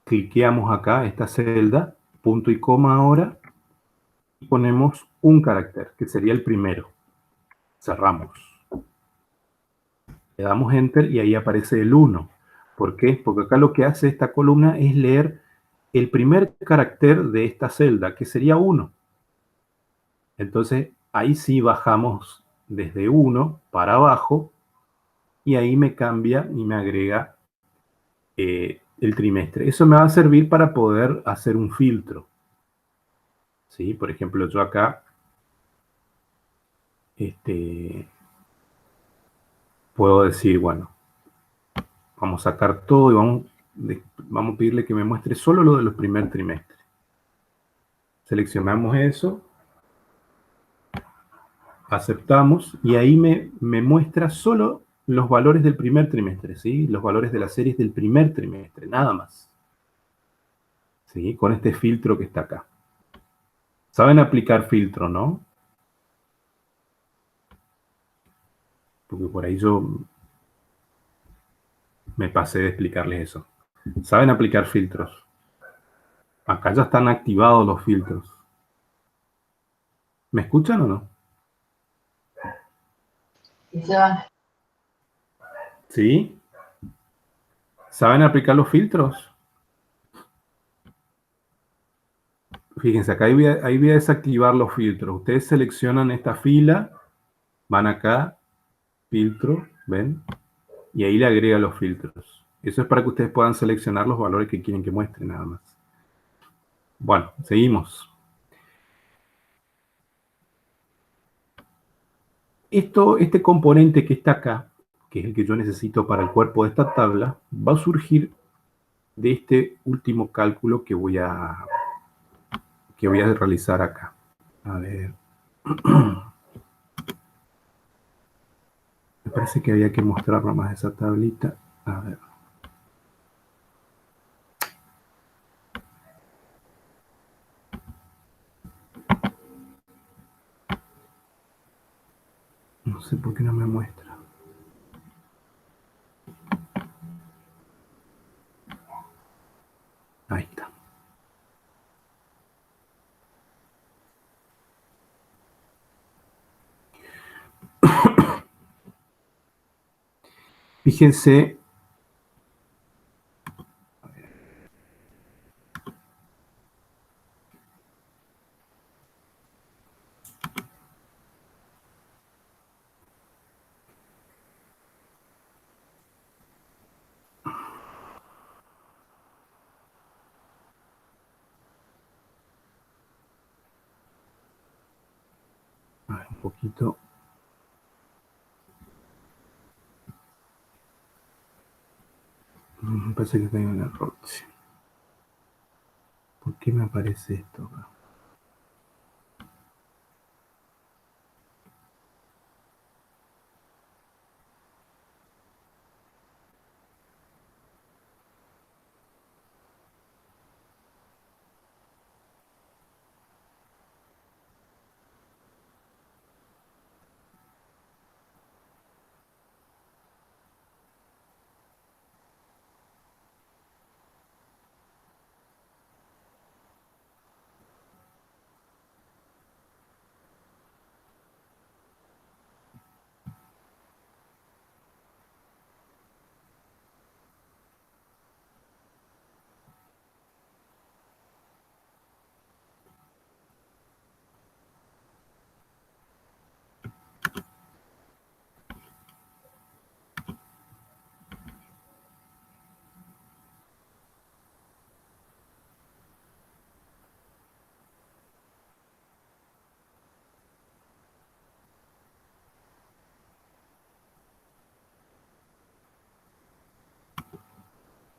cliqueamos acá, esta celda, punto y coma ahora, y ponemos un carácter, que sería el primero. Cerramos. Le damos Enter y ahí aparece el 1. ¿Por qué? Porque acá lo que hace esta columna es leer el primer carácter de esta celda, que sería 1. Entonces, ahí sí bajamos desde 1 para abajo y ahí me cambia y me agrega el trimestre. Eso me va a servir para poder hacer un filtro. ¿Sí? Por ejemplo, yo acá puedo decir, bueno, vamos a sacar todo y vamos a pedirle que me muestre solo lo de los primer trimestres. Seleccionamos eso, aceptamos y ahí me muestra solo los valores del primer trimestre, ¿sí? Los valores de las series del primer trimestre, nada más. ¿Sí? Con este filtro que está acá. ¿Saben aplicar filtro, no? Porque por ahí yo me pasé de explicarles eso. ¿Saben aplicar filtros? Acá ya están activados los filtros. ¿Me escuchan o no? Y se van. ¿Sí? ¿Saben aplicar los filtros? Fíjense, acá ahí voy a desactivar los filtros. Ustedes seleccionan esta fila, van acá, filtro, ¿ven? Y ahí le agrega los filtros. Eso es para que ustedes puedan seleccionar los valores que quieren que muestre, nada más. Bueno, seguimos. Este componente que está acá, que es el que yo necesito para el cuerpo de esta tabla, va a surgir de este último cálculo que voy a realizar acá. A ver. Me parece que había que mostrar nomás esa tablita. A ver. No sé por qué no me muestra. Ahí está. Fíjense. A ver, un poquito. Me parece que tengo un error. ¿Por qué me aparece esto acá?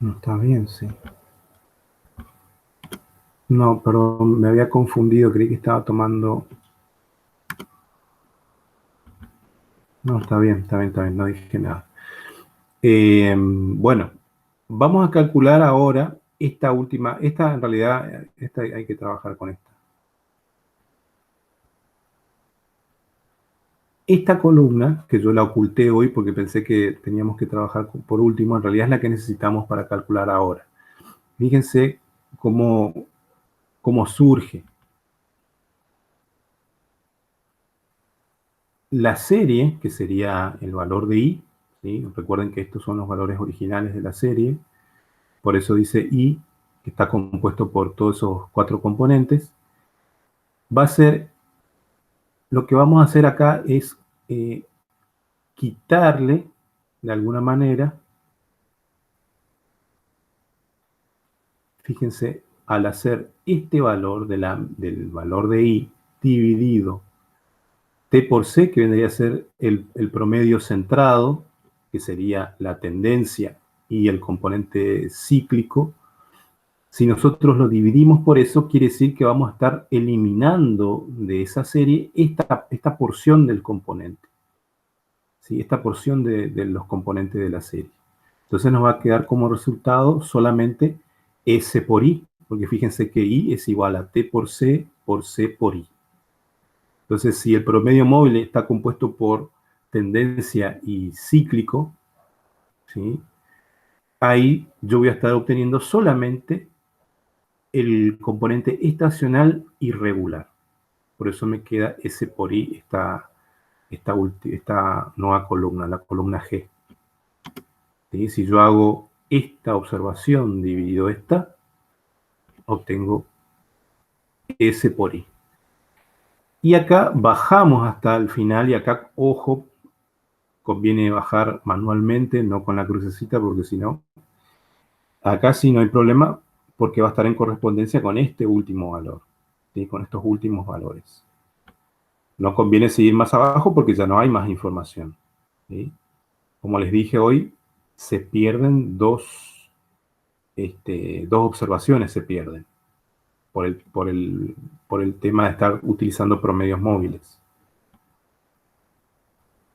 No está bien, sí. No, pero me había confundido, creí que estaba tomando... No, está bien, no dije nada. Bueno, vamos a calcular ahora esta última, esta en realidad, esta hay que trabajar con esta. Esta columna, que yo la oculté hoy porque pensé que teníamos que trabajar por último, en realidad es la que necesitamos para calcular ahora. Fíjense cómo surge. La serie, que sería el valor de i, ¿sí? Recuerden que estos son los valores originales de la serie, por eso dice i, que está compuesto por todos esos 4 componentes, va a ser, lo que vamos a hacer acá es quitarle, de alguna manera, fíjense, al hacer este valor del valor de i dividido t por c, que vendría a ser el promedio centrado, que sería la tendencia y el componente cíclico, si nosotros lo dividimos por eso, quiere decir que vamos a estar eliminando de esa serie esta porción del componente, ¿sí? Esta porción de los componentes de la serie. Entonces nos va a quedar como resultado solamente S por I, porque fíjense que I es igual a T por C por I. Entonces, si el promedio móvil está compuesto por tendencia y cíclico, ¿sí? Ahí yo voy a estar obteniendo solamente el componente estacional irregular. Por eso me queda S por I, esta nueva columna, la columna G. ¿Sí? Si yo hago esta observación dividido esta, obtengo S por I. Y acá bajamos hasta el final, y acá, ojo, conviene bajar manualmente, no con la crucecita, porque si no, acá sí no hay problema, porque va a estar en correspondencia con este último valor, ¿sí? Con estos últimos valores. No conviene seguir más abajo porque ya no hay más información, ¿sí? Como les dije hoy, se pierden dos observaciones, se pierden por el tema de estar utilizando promedios móviles.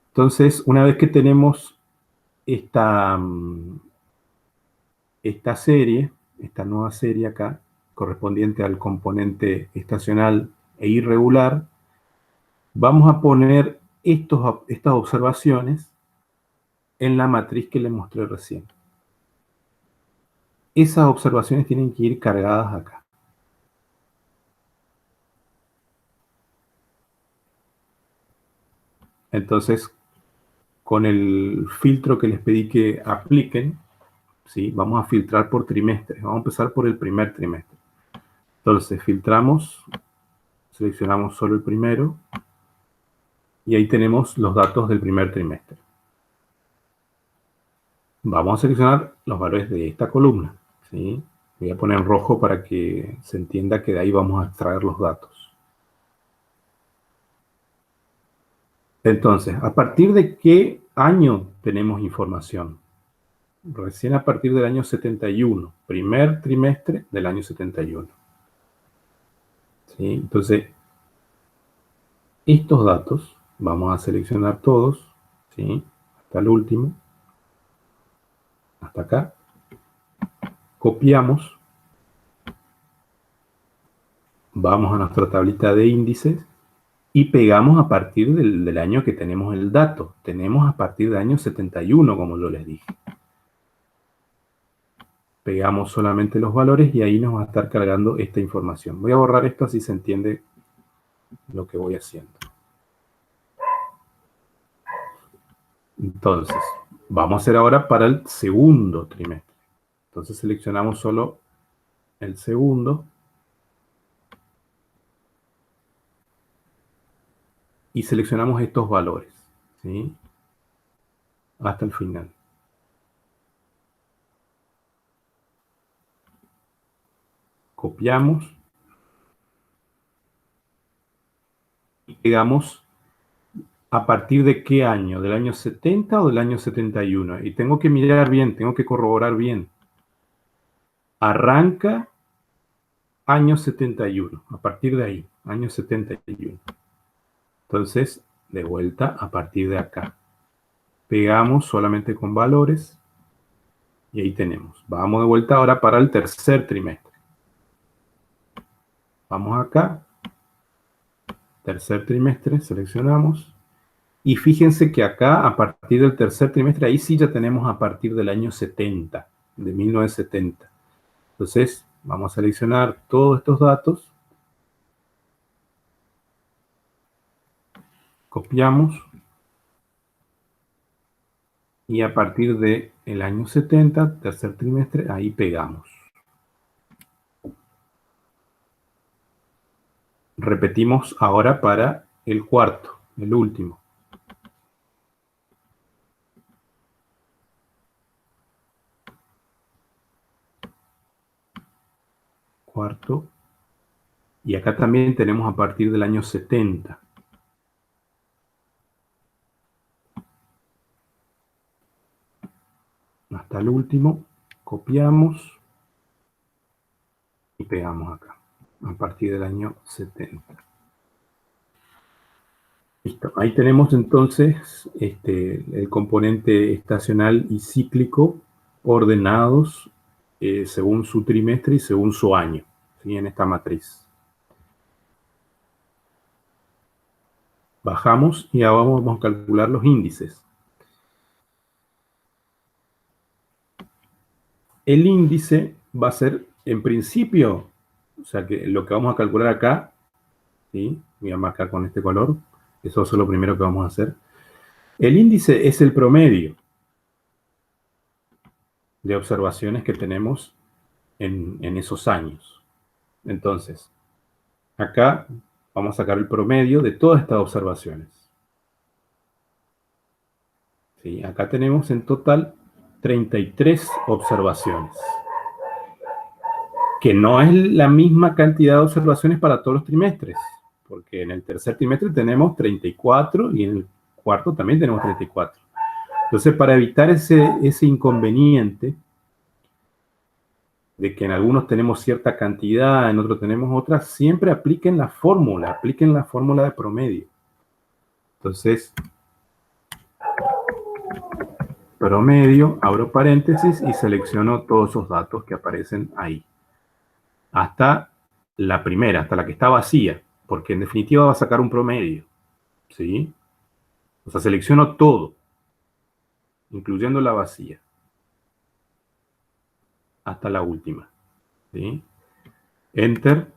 Entonces, una vez que tenemos esta serie, esta nueva serie acá, correspondiente al componente estacional e irregular, vamos a poner estas observaciones en la matriz que les mostré recién. Esas observaciones tienen que ir cargadas acá. Entonces, con el filtro que les pedí que apliquen, ¿sí? Vamos a filtrar por trimestres. Vamos a empezar por el primer trimestre. Entonces, filtramos, seleccionamos solo el primero, y ahí tenemos los datos del primer trimestre. Vamos a seleccionar los valores de esta columna, ¿sí? Voy a poner en rojo para que se entienda que de ahí vamos a extraer los datos. Entonces, ¿a partir de qué año tenemos información? Recién a partir del año 71, primer trimestre del año 71. ¿Sí? Entonces, estos datos vamos a seleccionar todos, ¿sí? Hasta el último, hasta acá. Copiamos, vamos a nuestra tablita de índices y pegamos a partir del año que tenemos el dato. Tenemos a partir del año 71, como yo les dije. Pegamos solamente los valores y ahí nos va a estar cargando esta información. Voy a borrar esto así se entiende lo que voy haciendo. Entonces, vamos a hacer ahora para el segundo trimestre. Entonces seleccionamos solo el segundo y seleccionamos estos valores, ¿sí? Hasta el final. Copiamos y pegamos a partir de qué año, del año 70 o del año 71. Y tengo que mirar bien, tengo que corroborar bien. arranca año 71, a partir de ahí, año 71. Entonces, de vuelta a partir de acá. Pegamos solamente con valores y ahí tenemos. Vamos de vuelta ahora para el tercer trimestre. Vamos acá, tercer trimestre, seleccionamos. Y fíjense que acá, a partir del tercer trimestre, ahí sí ya tenemos a partir del año 70, de 1970. Entonces, vamos a seleccionar todos estos datos. Copiamos. Y a partir del año 70, tercer trimestre, ahí pegamos. Repetimos ahora para el cuarto, el último. Cuarto. Y acá también tenemos a partir del año 70. Hasta el último. Copiamos. Y pegamos acá. A partir del año 70. Listo. Ahí tenemos entonces el componente estacional y cíclico ordenados según su trimestre y según su año, ¿sí? En esta matriz. Bajamos y ahora vamos a calcular los índices. El índice va a ser, en principio, o sea que lo que vamos a calcular acá, ¿sí? Voy a marcar con este color, eso es lo primero que vamos a hacer. El índice es el promedio de observaciones que tenemos en esos años. Entonces, acá vamos a sacar el promedio de todas estas observaciones. ¿Sí? Acá tenemos en total 33 observaciones, que no es la misma cantidad de observaciones para todos los trimestres, porque en el tercer trimestre tenemos 34 y en el cuarto también tenemos 34. Entonces, para evitar ese inconveniente de que en algunos tenemos cierta cantidad, en otros tenemos otra, siempre apliquen la fórmula de promedio. Entonces, promedio, abro paréntesis y selecciono todos esos datos que aparecen ahí. Hasta la primera, hasta la que está vacía, porque en definitiva va a sacar un promedio, ¿sí? O sea, selecciono todo, incluyendo la vacía, hasta la última, ¿sí? Enter,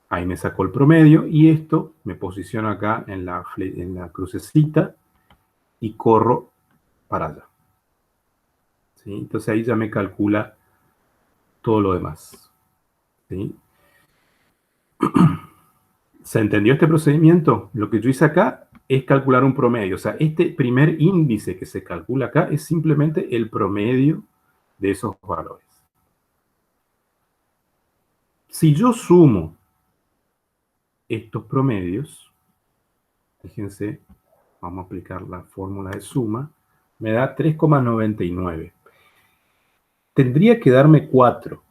ahí me sacó el promedio y esto me posiciono acá en la crucecita y corro para allá, ¿sí? Entonces ahí ya me calcula todo lo demás, ¿sí? ¿Se entendió este procedimiento? Lo que yo hice acá es calcular un promedio. O sea, este primer índice que se calcula acá es simplemente el promedio de esos valores. Si yo sumo estos promedios, fíjense, vamos a aplicar la fórmula de suma, me da 3,99. Tendría que darme 4.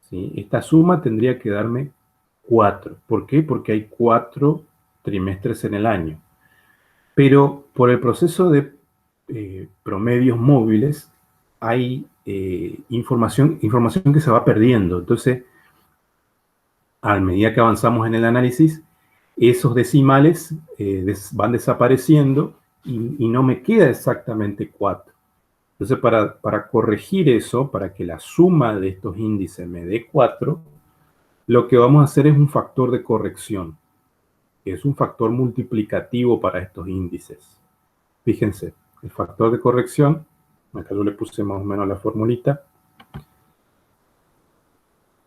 ¿Sí? Esta suma tendría que darme 4. ¿Por qué? Porque hay 4 trimestres en el año. Pero por el proceso de promedios móviles hay información que se va perdiendo. Entonces, a medida que avanzamos en el análisis, esos decimales van desapareciendo y no me queda exactamente 4. Entonces, para corregir eso, para que la suma de estos índices me dé 4, lo que vamos a hacer es un factor de corrección, que es un factor multiplicativo para estos índices. Fíjense, el factor de corrección, acá yo le puse más o menos la formulita.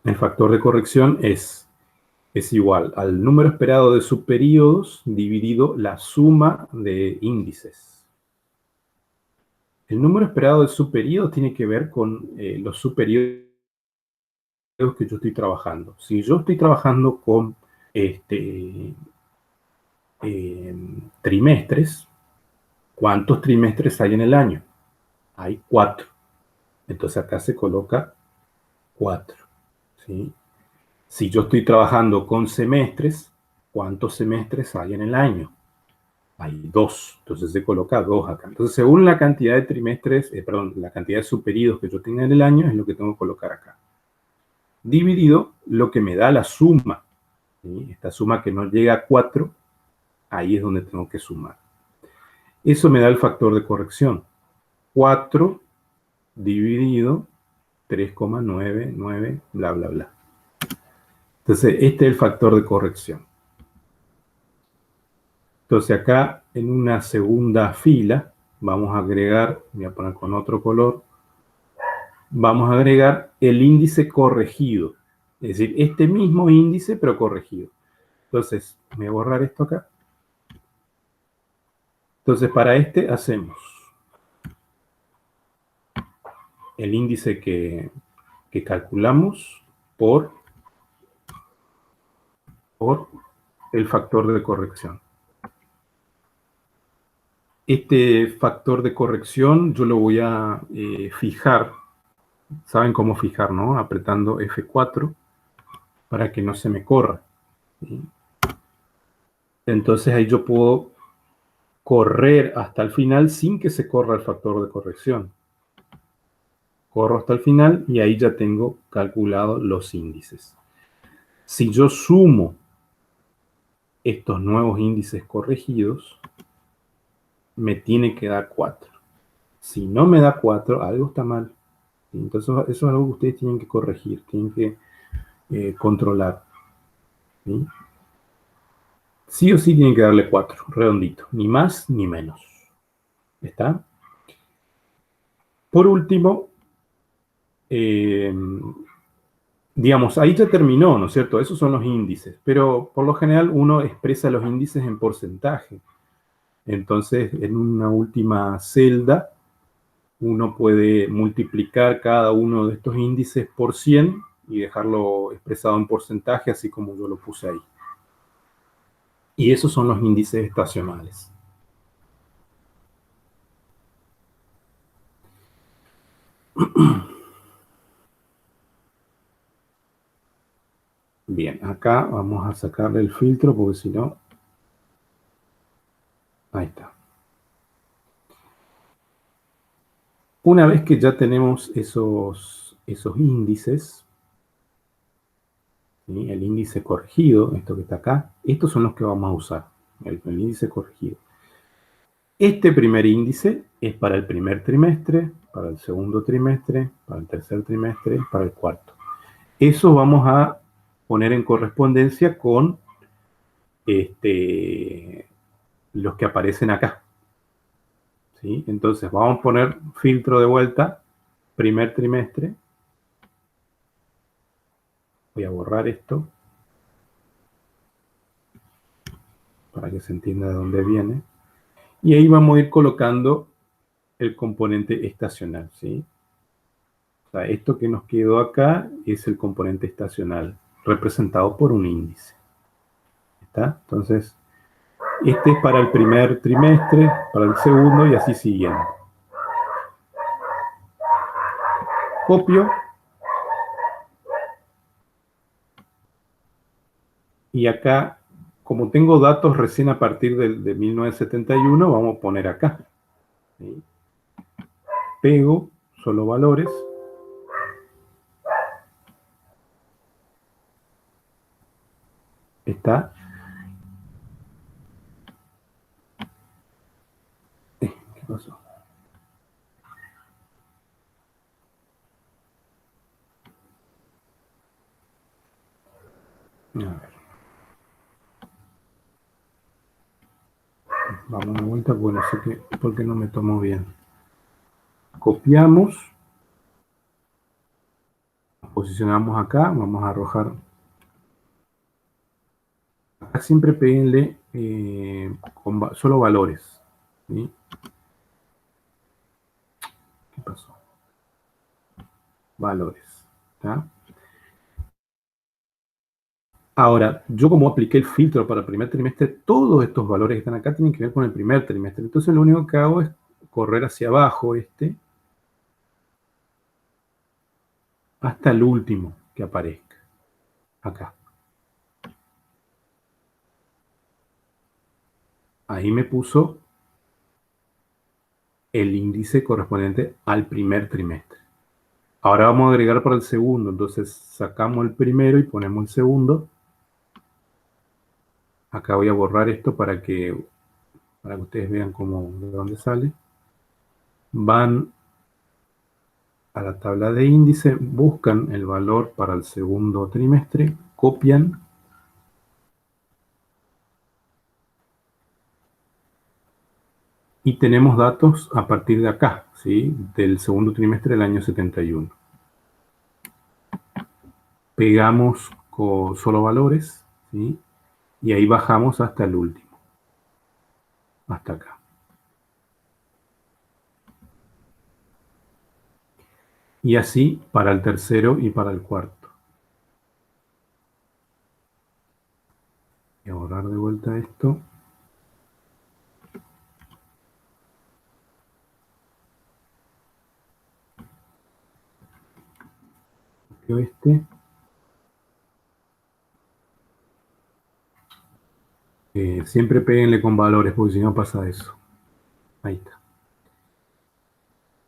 El factor de corrección es igual al número esperado de subperíodos dividido la suma de índices. El número esperado de subperíodos tiene que ver con los subperíodos que yo estoy trabajando. Si yo estoy trabajando con trimestres, ¿cuántos trimestres hay en el año? Hay 4. Entonces acá se coloca 4. ¿Sí? Si yo estoy trabajando con semestres, ¿cuántos semestres hay en el año? Hay 2, entonces se coloca 2 acá. Entonces, según la cantidad de trimestres, la cantidad de superidos que yo tenga en el año, es lo que tengo que colocar acá. Dividido lo que me da la suma. ¿Sí? Esta suma que no llega a 4, ahí es donde tengo que sumar. Eso me da el factor de corrección. 4 dividido 3,99, bla, bla, bla. Entonces, este es el factor de corrección. Entonces, acá en una segunda fila, vamos a agregar, voy a poner con otro color, vamos a agregar el índice corregido. Es decir, este mismo índice, pero corregido. Entonces, voy a borrar esto acá. Entonces, para este hacemos el índice que calculamos por el factor de corrección. Este factor de corrección yo lo voy a fijar. ¿Saben cómo fijar, no? Apretando F4 para que no se me corra. ¿Sí? Entonces ahí yo puedo correr hasta el final sin que se corra el factor de corrección. Corro hasta el final y ahí ya tengo calculado los índices. Si yo sumo estos nuevos índices corregidos, me tiene que dar 4. Si no me da 4, algo está mal. Entonces eso es algo que ustedes tienen que corregir, tienen que controlar. ¿Sí? Sí o sí tienen que darle 4, redondito, ni más ni menos. ¿Está? Por último, digamos, ahí ya terminó, ¿no es cierto? Esos son los índices, pero por lo general uno expresa los índices en porcentaje. Entonces, en una última celda, uno puede multiplicar cada uno de estos índices por 100 y dejarlo expresado en porcentaje, así como yo lo puse ahí. Y esos son los índices estacionales. Bien, acá vamos a sacarle el filtro porque si no... Ahí está. Una vez que ya tenemos esos índices, ¿sí? El índice corregido, esto que está acá, estos son los que vamos a usar, el índice corregido. Este primer índice es para el primer trimestre, para el segundo trimestre, para el tercer trimestre, para el cuarto. Eso vamos a poner en correspondencia con los que aparecen acá. ¿Sí? Entonces vamos a poner filtro de vuelta, primer trimestre. Voy a borrar esto para que se entienda de dónde viene. Y ahí vamos a ir colocando el componente estacional, ¿sí? O sea, esto que nos quedó acá es el componente estacional, representado por un índice. ¿Está? Entonces, este es para el primer trimestre, para el segundo y así siguiendo. Copio. Y acá, como tengo datos recién a partir de 1971, vamos a poner acá. ¿Sí? Pego, solo valores. Está. ¿Qué pasó? A ver. Vamos de vuelta porque no sé por qué no me tomó bien. Copiamos. Posicionamos acá. Vamos a arrojar. Acá siempre péguenle con solo valores. ¿Sí? ¿Qué pasó? Valores. ¿Está? Ahora, yo como apliqué el filtro para el primer trimestre, todos estos valores que están acá tienen que ver con el primer trimestre. Entonces lo único que hago es correr hacia abajo hasta el último que aparezca. Acá. Ahí me puso el índice correspondiente al primer trimestre. Ahora vamos a agregar para el segundo. Entonces sacamos el primero y ponemos el segundo. Acá voy a borrar esto para que ustedes vean de dónde sale. Van a la tabla de índice, buscan el valor para el segundo trimestre, copian y tenemos datos a partir de acá, ¿sí? Del segundo trimestre del año 71. Pegamos con solo valores, ¿sí? Y ahí bajamos hasta el último, hasta acá. Y así para el tercero y para el cuarto. Voy a borrar de vuelta esto. Este. Siempre péguenle con valores, porque si no pasa eso. Ahí está.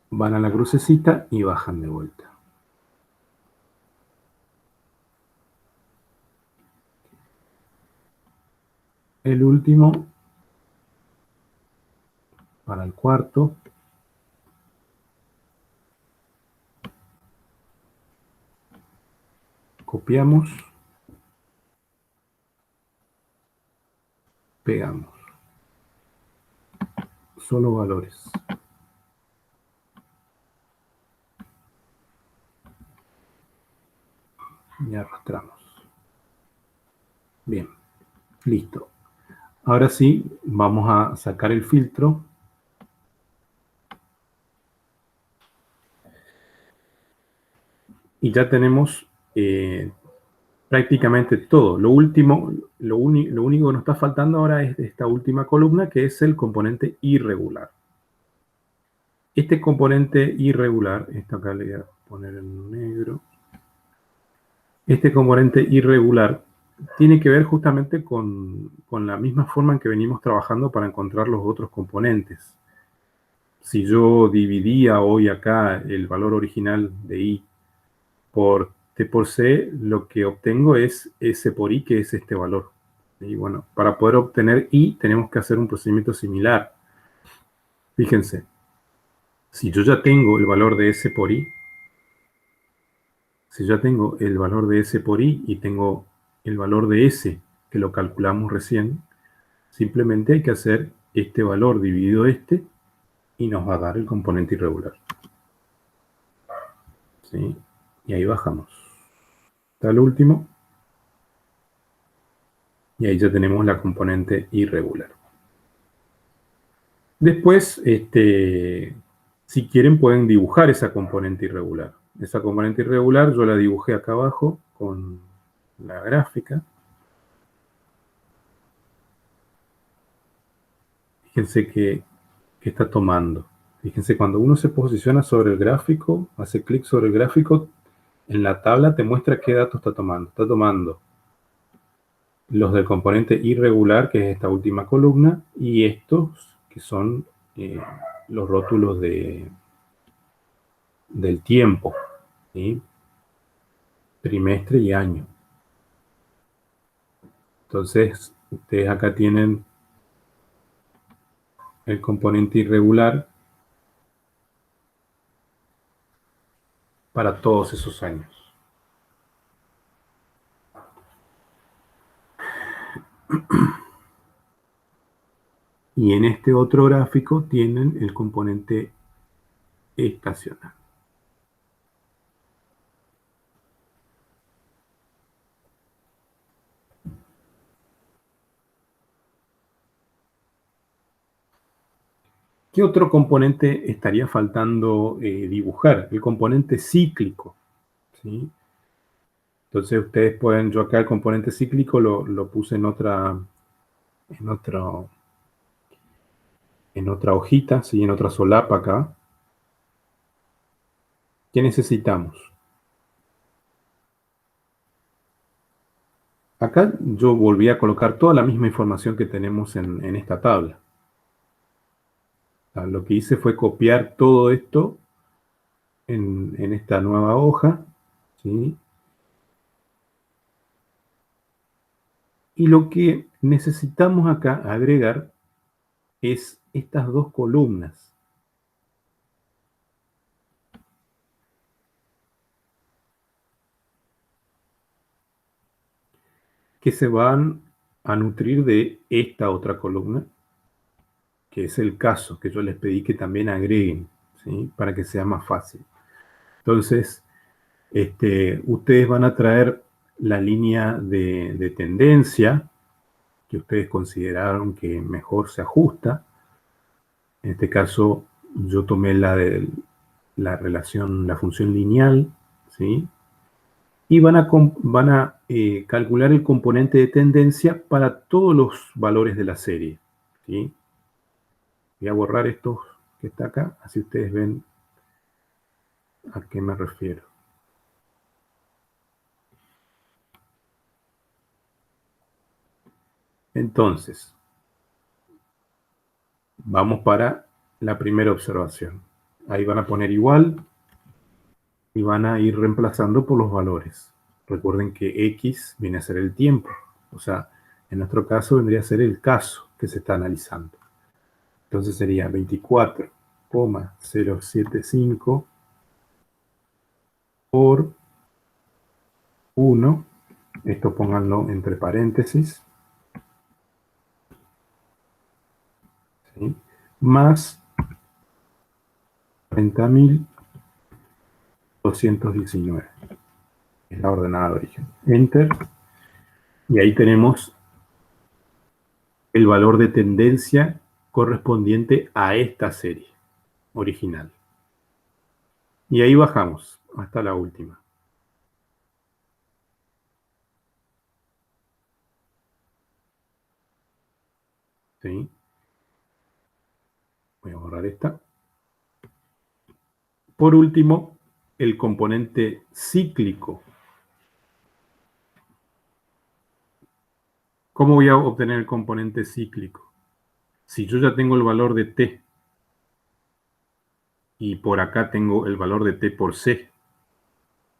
Van a la crucecita y bajan de vuelta. El último para el cuarto. Copiamos. Pegamos. Solo valores. Y arrastramos. Bien. Listo. Ahora sí, vamos a sacar el filtro. Y ya tenemos prácticamente todo. Lo único que nos está faltando ahora es esta última columna, que es el componente irregular. Este componente irregular, esto acá le voy a poner en negro. Este componente irregular tiene que ver justamente con la misma forma en que venimos trabajando para encontrar los otros componentes. Si yo dividía hoy acá el valor original de I por T por C, lo que obtengo es S por I, que es este valor. Y bueno, para poder obtener I tenemos que hacer un procedimiento similar. Fíjense, si yo ya tengo el valor de S por I, si ya tengo el valor de S por I y tengo el valor de S, que lo calculamos recién, simplemente hay que hacer este valor dividido este y nos va a dar el componente irregular. ¿Sí? Y ahí bajamos. Está el último. Y ahí ya tenemos la componente irregular. Después, si quieren, pueden dibujar esa componente irregular. Esa componente irregular yo la dibujé acá abajo con la gráfica. Fíjense que está tomando. Fíjense, cuando uno se posiciona sobre el gráfico, hace clic sobre el gráfico, en la tabla te muestra qué datos está tomando. Está tomando los del componente irregular, que es esta última columna, y estos, que son los rótulos del tiempo, ¿sí? Trimestre y año. Entonces, ustedes acá tienen el componente irregular para todos esos años. Y en este otro gráfico tienen el componente estacional. ¿Qué otro componente estaría faltando dibujar? El componente cíclico, ¿sí? Entonces ustedes pueden, yo acá el componente cíclico lo puse en otra hojita, ¿sí? En otra solapa acá. ¿Qué necesitamos? Acá yo volví a colocar toda la misma información que tenemos en esta tabla. Lo que hice fue copiar todo esto en esta nueva hoja, ¿sí? Y lo que necesitamos acá agregar es estas dos columnas. Que se van a nutrir de esta otra columna, que es el caso, que yo les pedí que también agreguen, ¿sí? Para que sea más fácil. Entonces, ustedes van a traer la línea de tendencia que ustedes consideraron que mejor se ajusta. En este caso, yo tomé la de la relación, la función lineal, ¿sí? Y van a calcular el componente de tendencia para todos los valores de la serie, ¿sí? Voy a borrar esto que está acá, así ustedes ven a qué me refiero. Entonces, vamos para la primera observación. Ahí van a poner igual y van a ir reemplazando por los valores. Recuerden que X viene a ser el tiempo. O sea, en nuestro caso vendría a ser el caso que se está analizando. Entonces sería 24,075 por 1. Esto pónganlo entre paréntesis. ¿Sí? Más 40.219. Es la ordenada de origen. Enter. Y ahí tenemos el valor de tendencia correspondiente a esta serie original. Y ahí bajamos hasta la última. ¿Sí? Voy a borrar esta. Por último, el componente cíclico. ¿Cómo voy a obtener el componente cíclico? Si yo ya tengo el valor de t y por acá tengo el valor de t por c,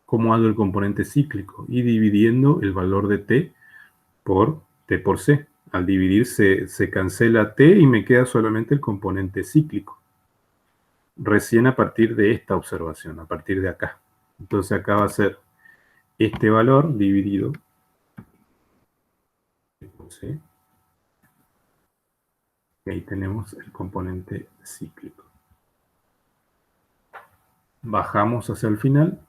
¿cómo hago el componente cíclico? Y dividiendo el valor de t por t por c. Al dividir se cancela t y me queda solamente el componente cíclico. Recién a partir de esta observación, a partir de acá. Entonces acá va a ser este valor dividido por c. Y ahí tenemos el componente cíclico. Bajamos hacia el final.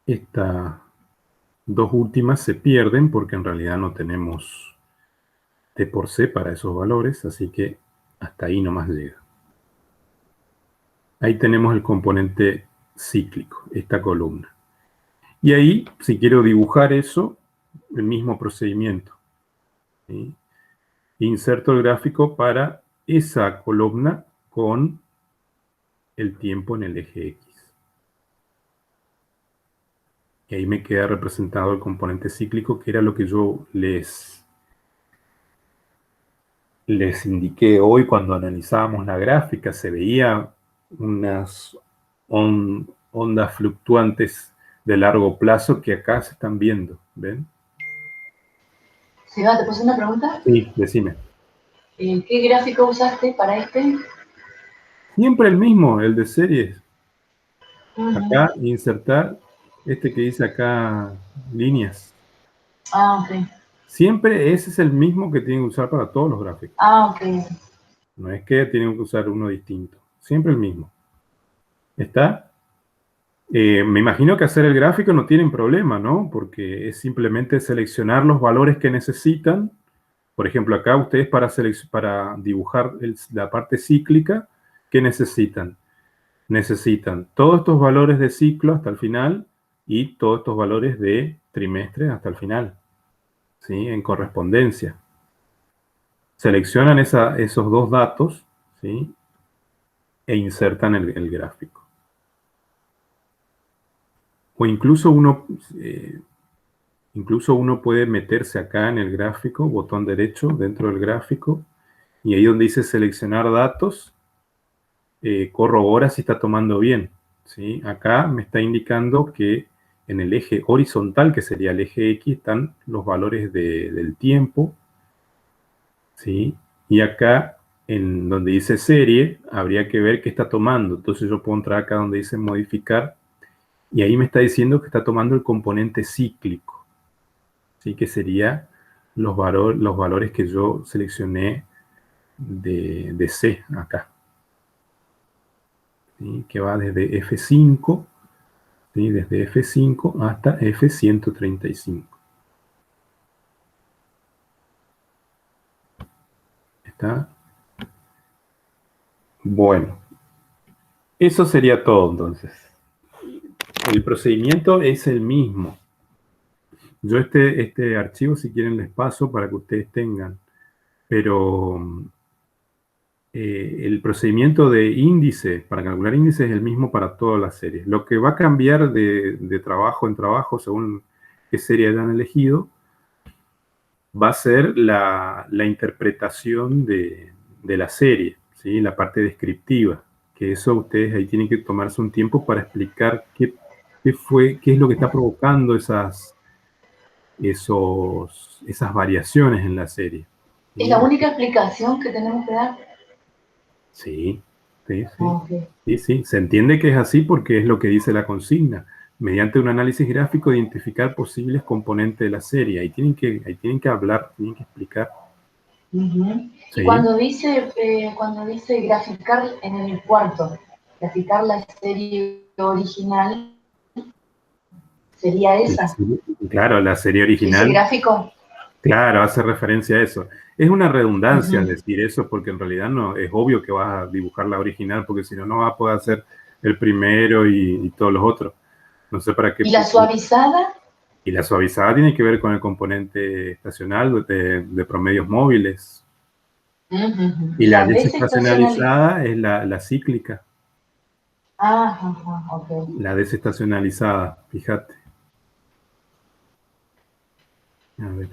Estas dos últimas se pierden porque en realidad no tenemos t por c para esos valores, así que hasta ahí nomás llega. Ahí tenemos el componente cíclico, esta columna. Y ahí, si quiero dibujar eso, el mismo procedimiento. ¿Sí? Inserto el gráfico para esa columna con el tiempo en el eje X. Y ahí me queda representado el componente cíclico, que era lo que yo les indiqué hoy cuando analizábamos la gráfica. Se veía unas ondas fluctuantes de largo plazo que acá se están viendo. ¿Ven? Seba, ¿te puse una pregunta? Sí, decime. ¿Qué gráfico usaste para este? Siempre el mismo, el de series. Acá insertar este que dice acá líneas. Ah, ok. Siempre ese es el mismo que tienen que usar para todos los gráficos. Ah, ok. No es que tienen que usar uno distinto. Siempre el mismo. ¿Está? Me imagino que hacer el gráfico no tienen problema, ¿no? Porque es simplemente seleccionar los valores que necesitan. Por ejemplo, acá ustedes para dibujar la parte cíclica, ¿qué necesitan? Necesitan todos estos valores de ciclo hasta el final y todos estos valores de trimestre hasta el final, ¿sí? En correspondencia. Seleccionan esos dos datos, ¿sí? e insertan el gráfico. O incluso uno puede meterse acá en el gráfico, botón derecho dentro del gráfico, y ahí donde dice seleccionar datos, corrobora si está tomando bien, ¿sí? Acá me está indicando que en el eje horizontal, que sería el eje X, están los valores del tiempo, ¿sí? Y acá, en donde dice serie, habría que ver qué está tomando. Entonces yo puedo entrar acá donde dice modificar, y ahí me está diciendo que está tomando el componente cíclico, ¿sí? Que sería los valores que yo seleccioné de C acá, ¿sí? Que va desde F5, ¿sí? Desde F5 hasta F135. ¿Está? Bueno, eso sería todo entonces. El procedimiento es el mismo. Yo este archivo, si quieren, les paso para que ustedes tengan, pero el procedimiento de índice, para calcular índice, es el mismo para todas las series. Lo que va a cambiar de trabajo en trabajo, según qué serie hayan elegido, va a ser la interpretación de la serie, ¿sí? La parte descriptiva, que eso ustedes ahí tienen que tomarse un tiempo para explicar qué es lo que está provocando esas variaciones en la serie. ¿Es ¿Sí? la única explicación que tenemos que dar? Sí, sí, sí. Okay. Sí, sí. Se entiende que es así porque es lo que dice la consigna. Mediante un análisis gráfico, identificar posibles componentes de la serie. Ahí tienen que hablar, tienen que explicar. Uh-huh. Y Sí. cuando dice graficar en el cuarto, graficar la serie original, ¿sería esa? Claro, la serie ¿Ese original, gráfico? claro, hace referencia a eso. Es una redundancia Uh-huh. decir eso porque en realidad no es obvio que vas a dibujar la original porque si no, no vas a poder hacer el primero y todos los otros. No sé para qué ¿Y la puso. suavizada? Y la suavizada tiene que ver con el componente estacional de promedios móviles. Uh-huh. Y ¿Y la la desestacionalizada? desestacionalizada es la cíclica. Ajá, ok. La desestacionalizada, fíjate. A ver,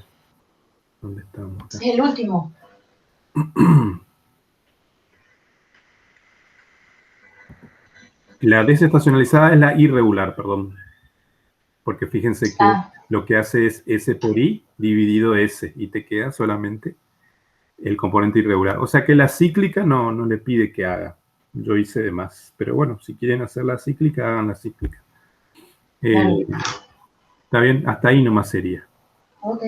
¿dónde estamos acá? Es el último. La desestacionalizada es la irregular, perdón. Porque fíjense que Ah, lo que hace es S por I dividido S y te queda solamente el componente irregular. O sea que la cíclica no le pide que haga. Yo hice de más. Pero bueno, si quieren hacer la cíclica, hagan la cíclica. claro. Está bien, hasta ahí nomás sería. Ok.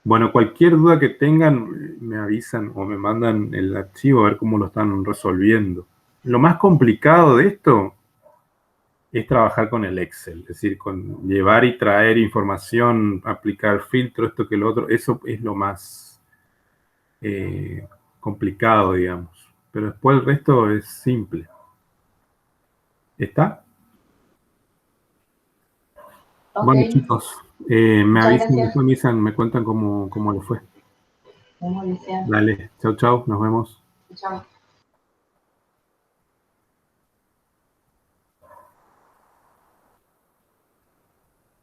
Bueno, cualquier duda que tengan, me avisan o me mandan el archivo a ver cómo lo están resolviendo. Lo más complicado de esto es trabajar con el Excel, es decir, con llevar y traer información, aplicar filtro, esto que lo otro, eso es lo más complicado, digamos. Pero después el resto es simple. ¿Está? Ok. Bueno, chicos, me Muchas avisan, gracias. después me avisan, me cuentan cómo les fue. Nos vemos, Alicia. Dale, chau, chau, nos vemos. Chao.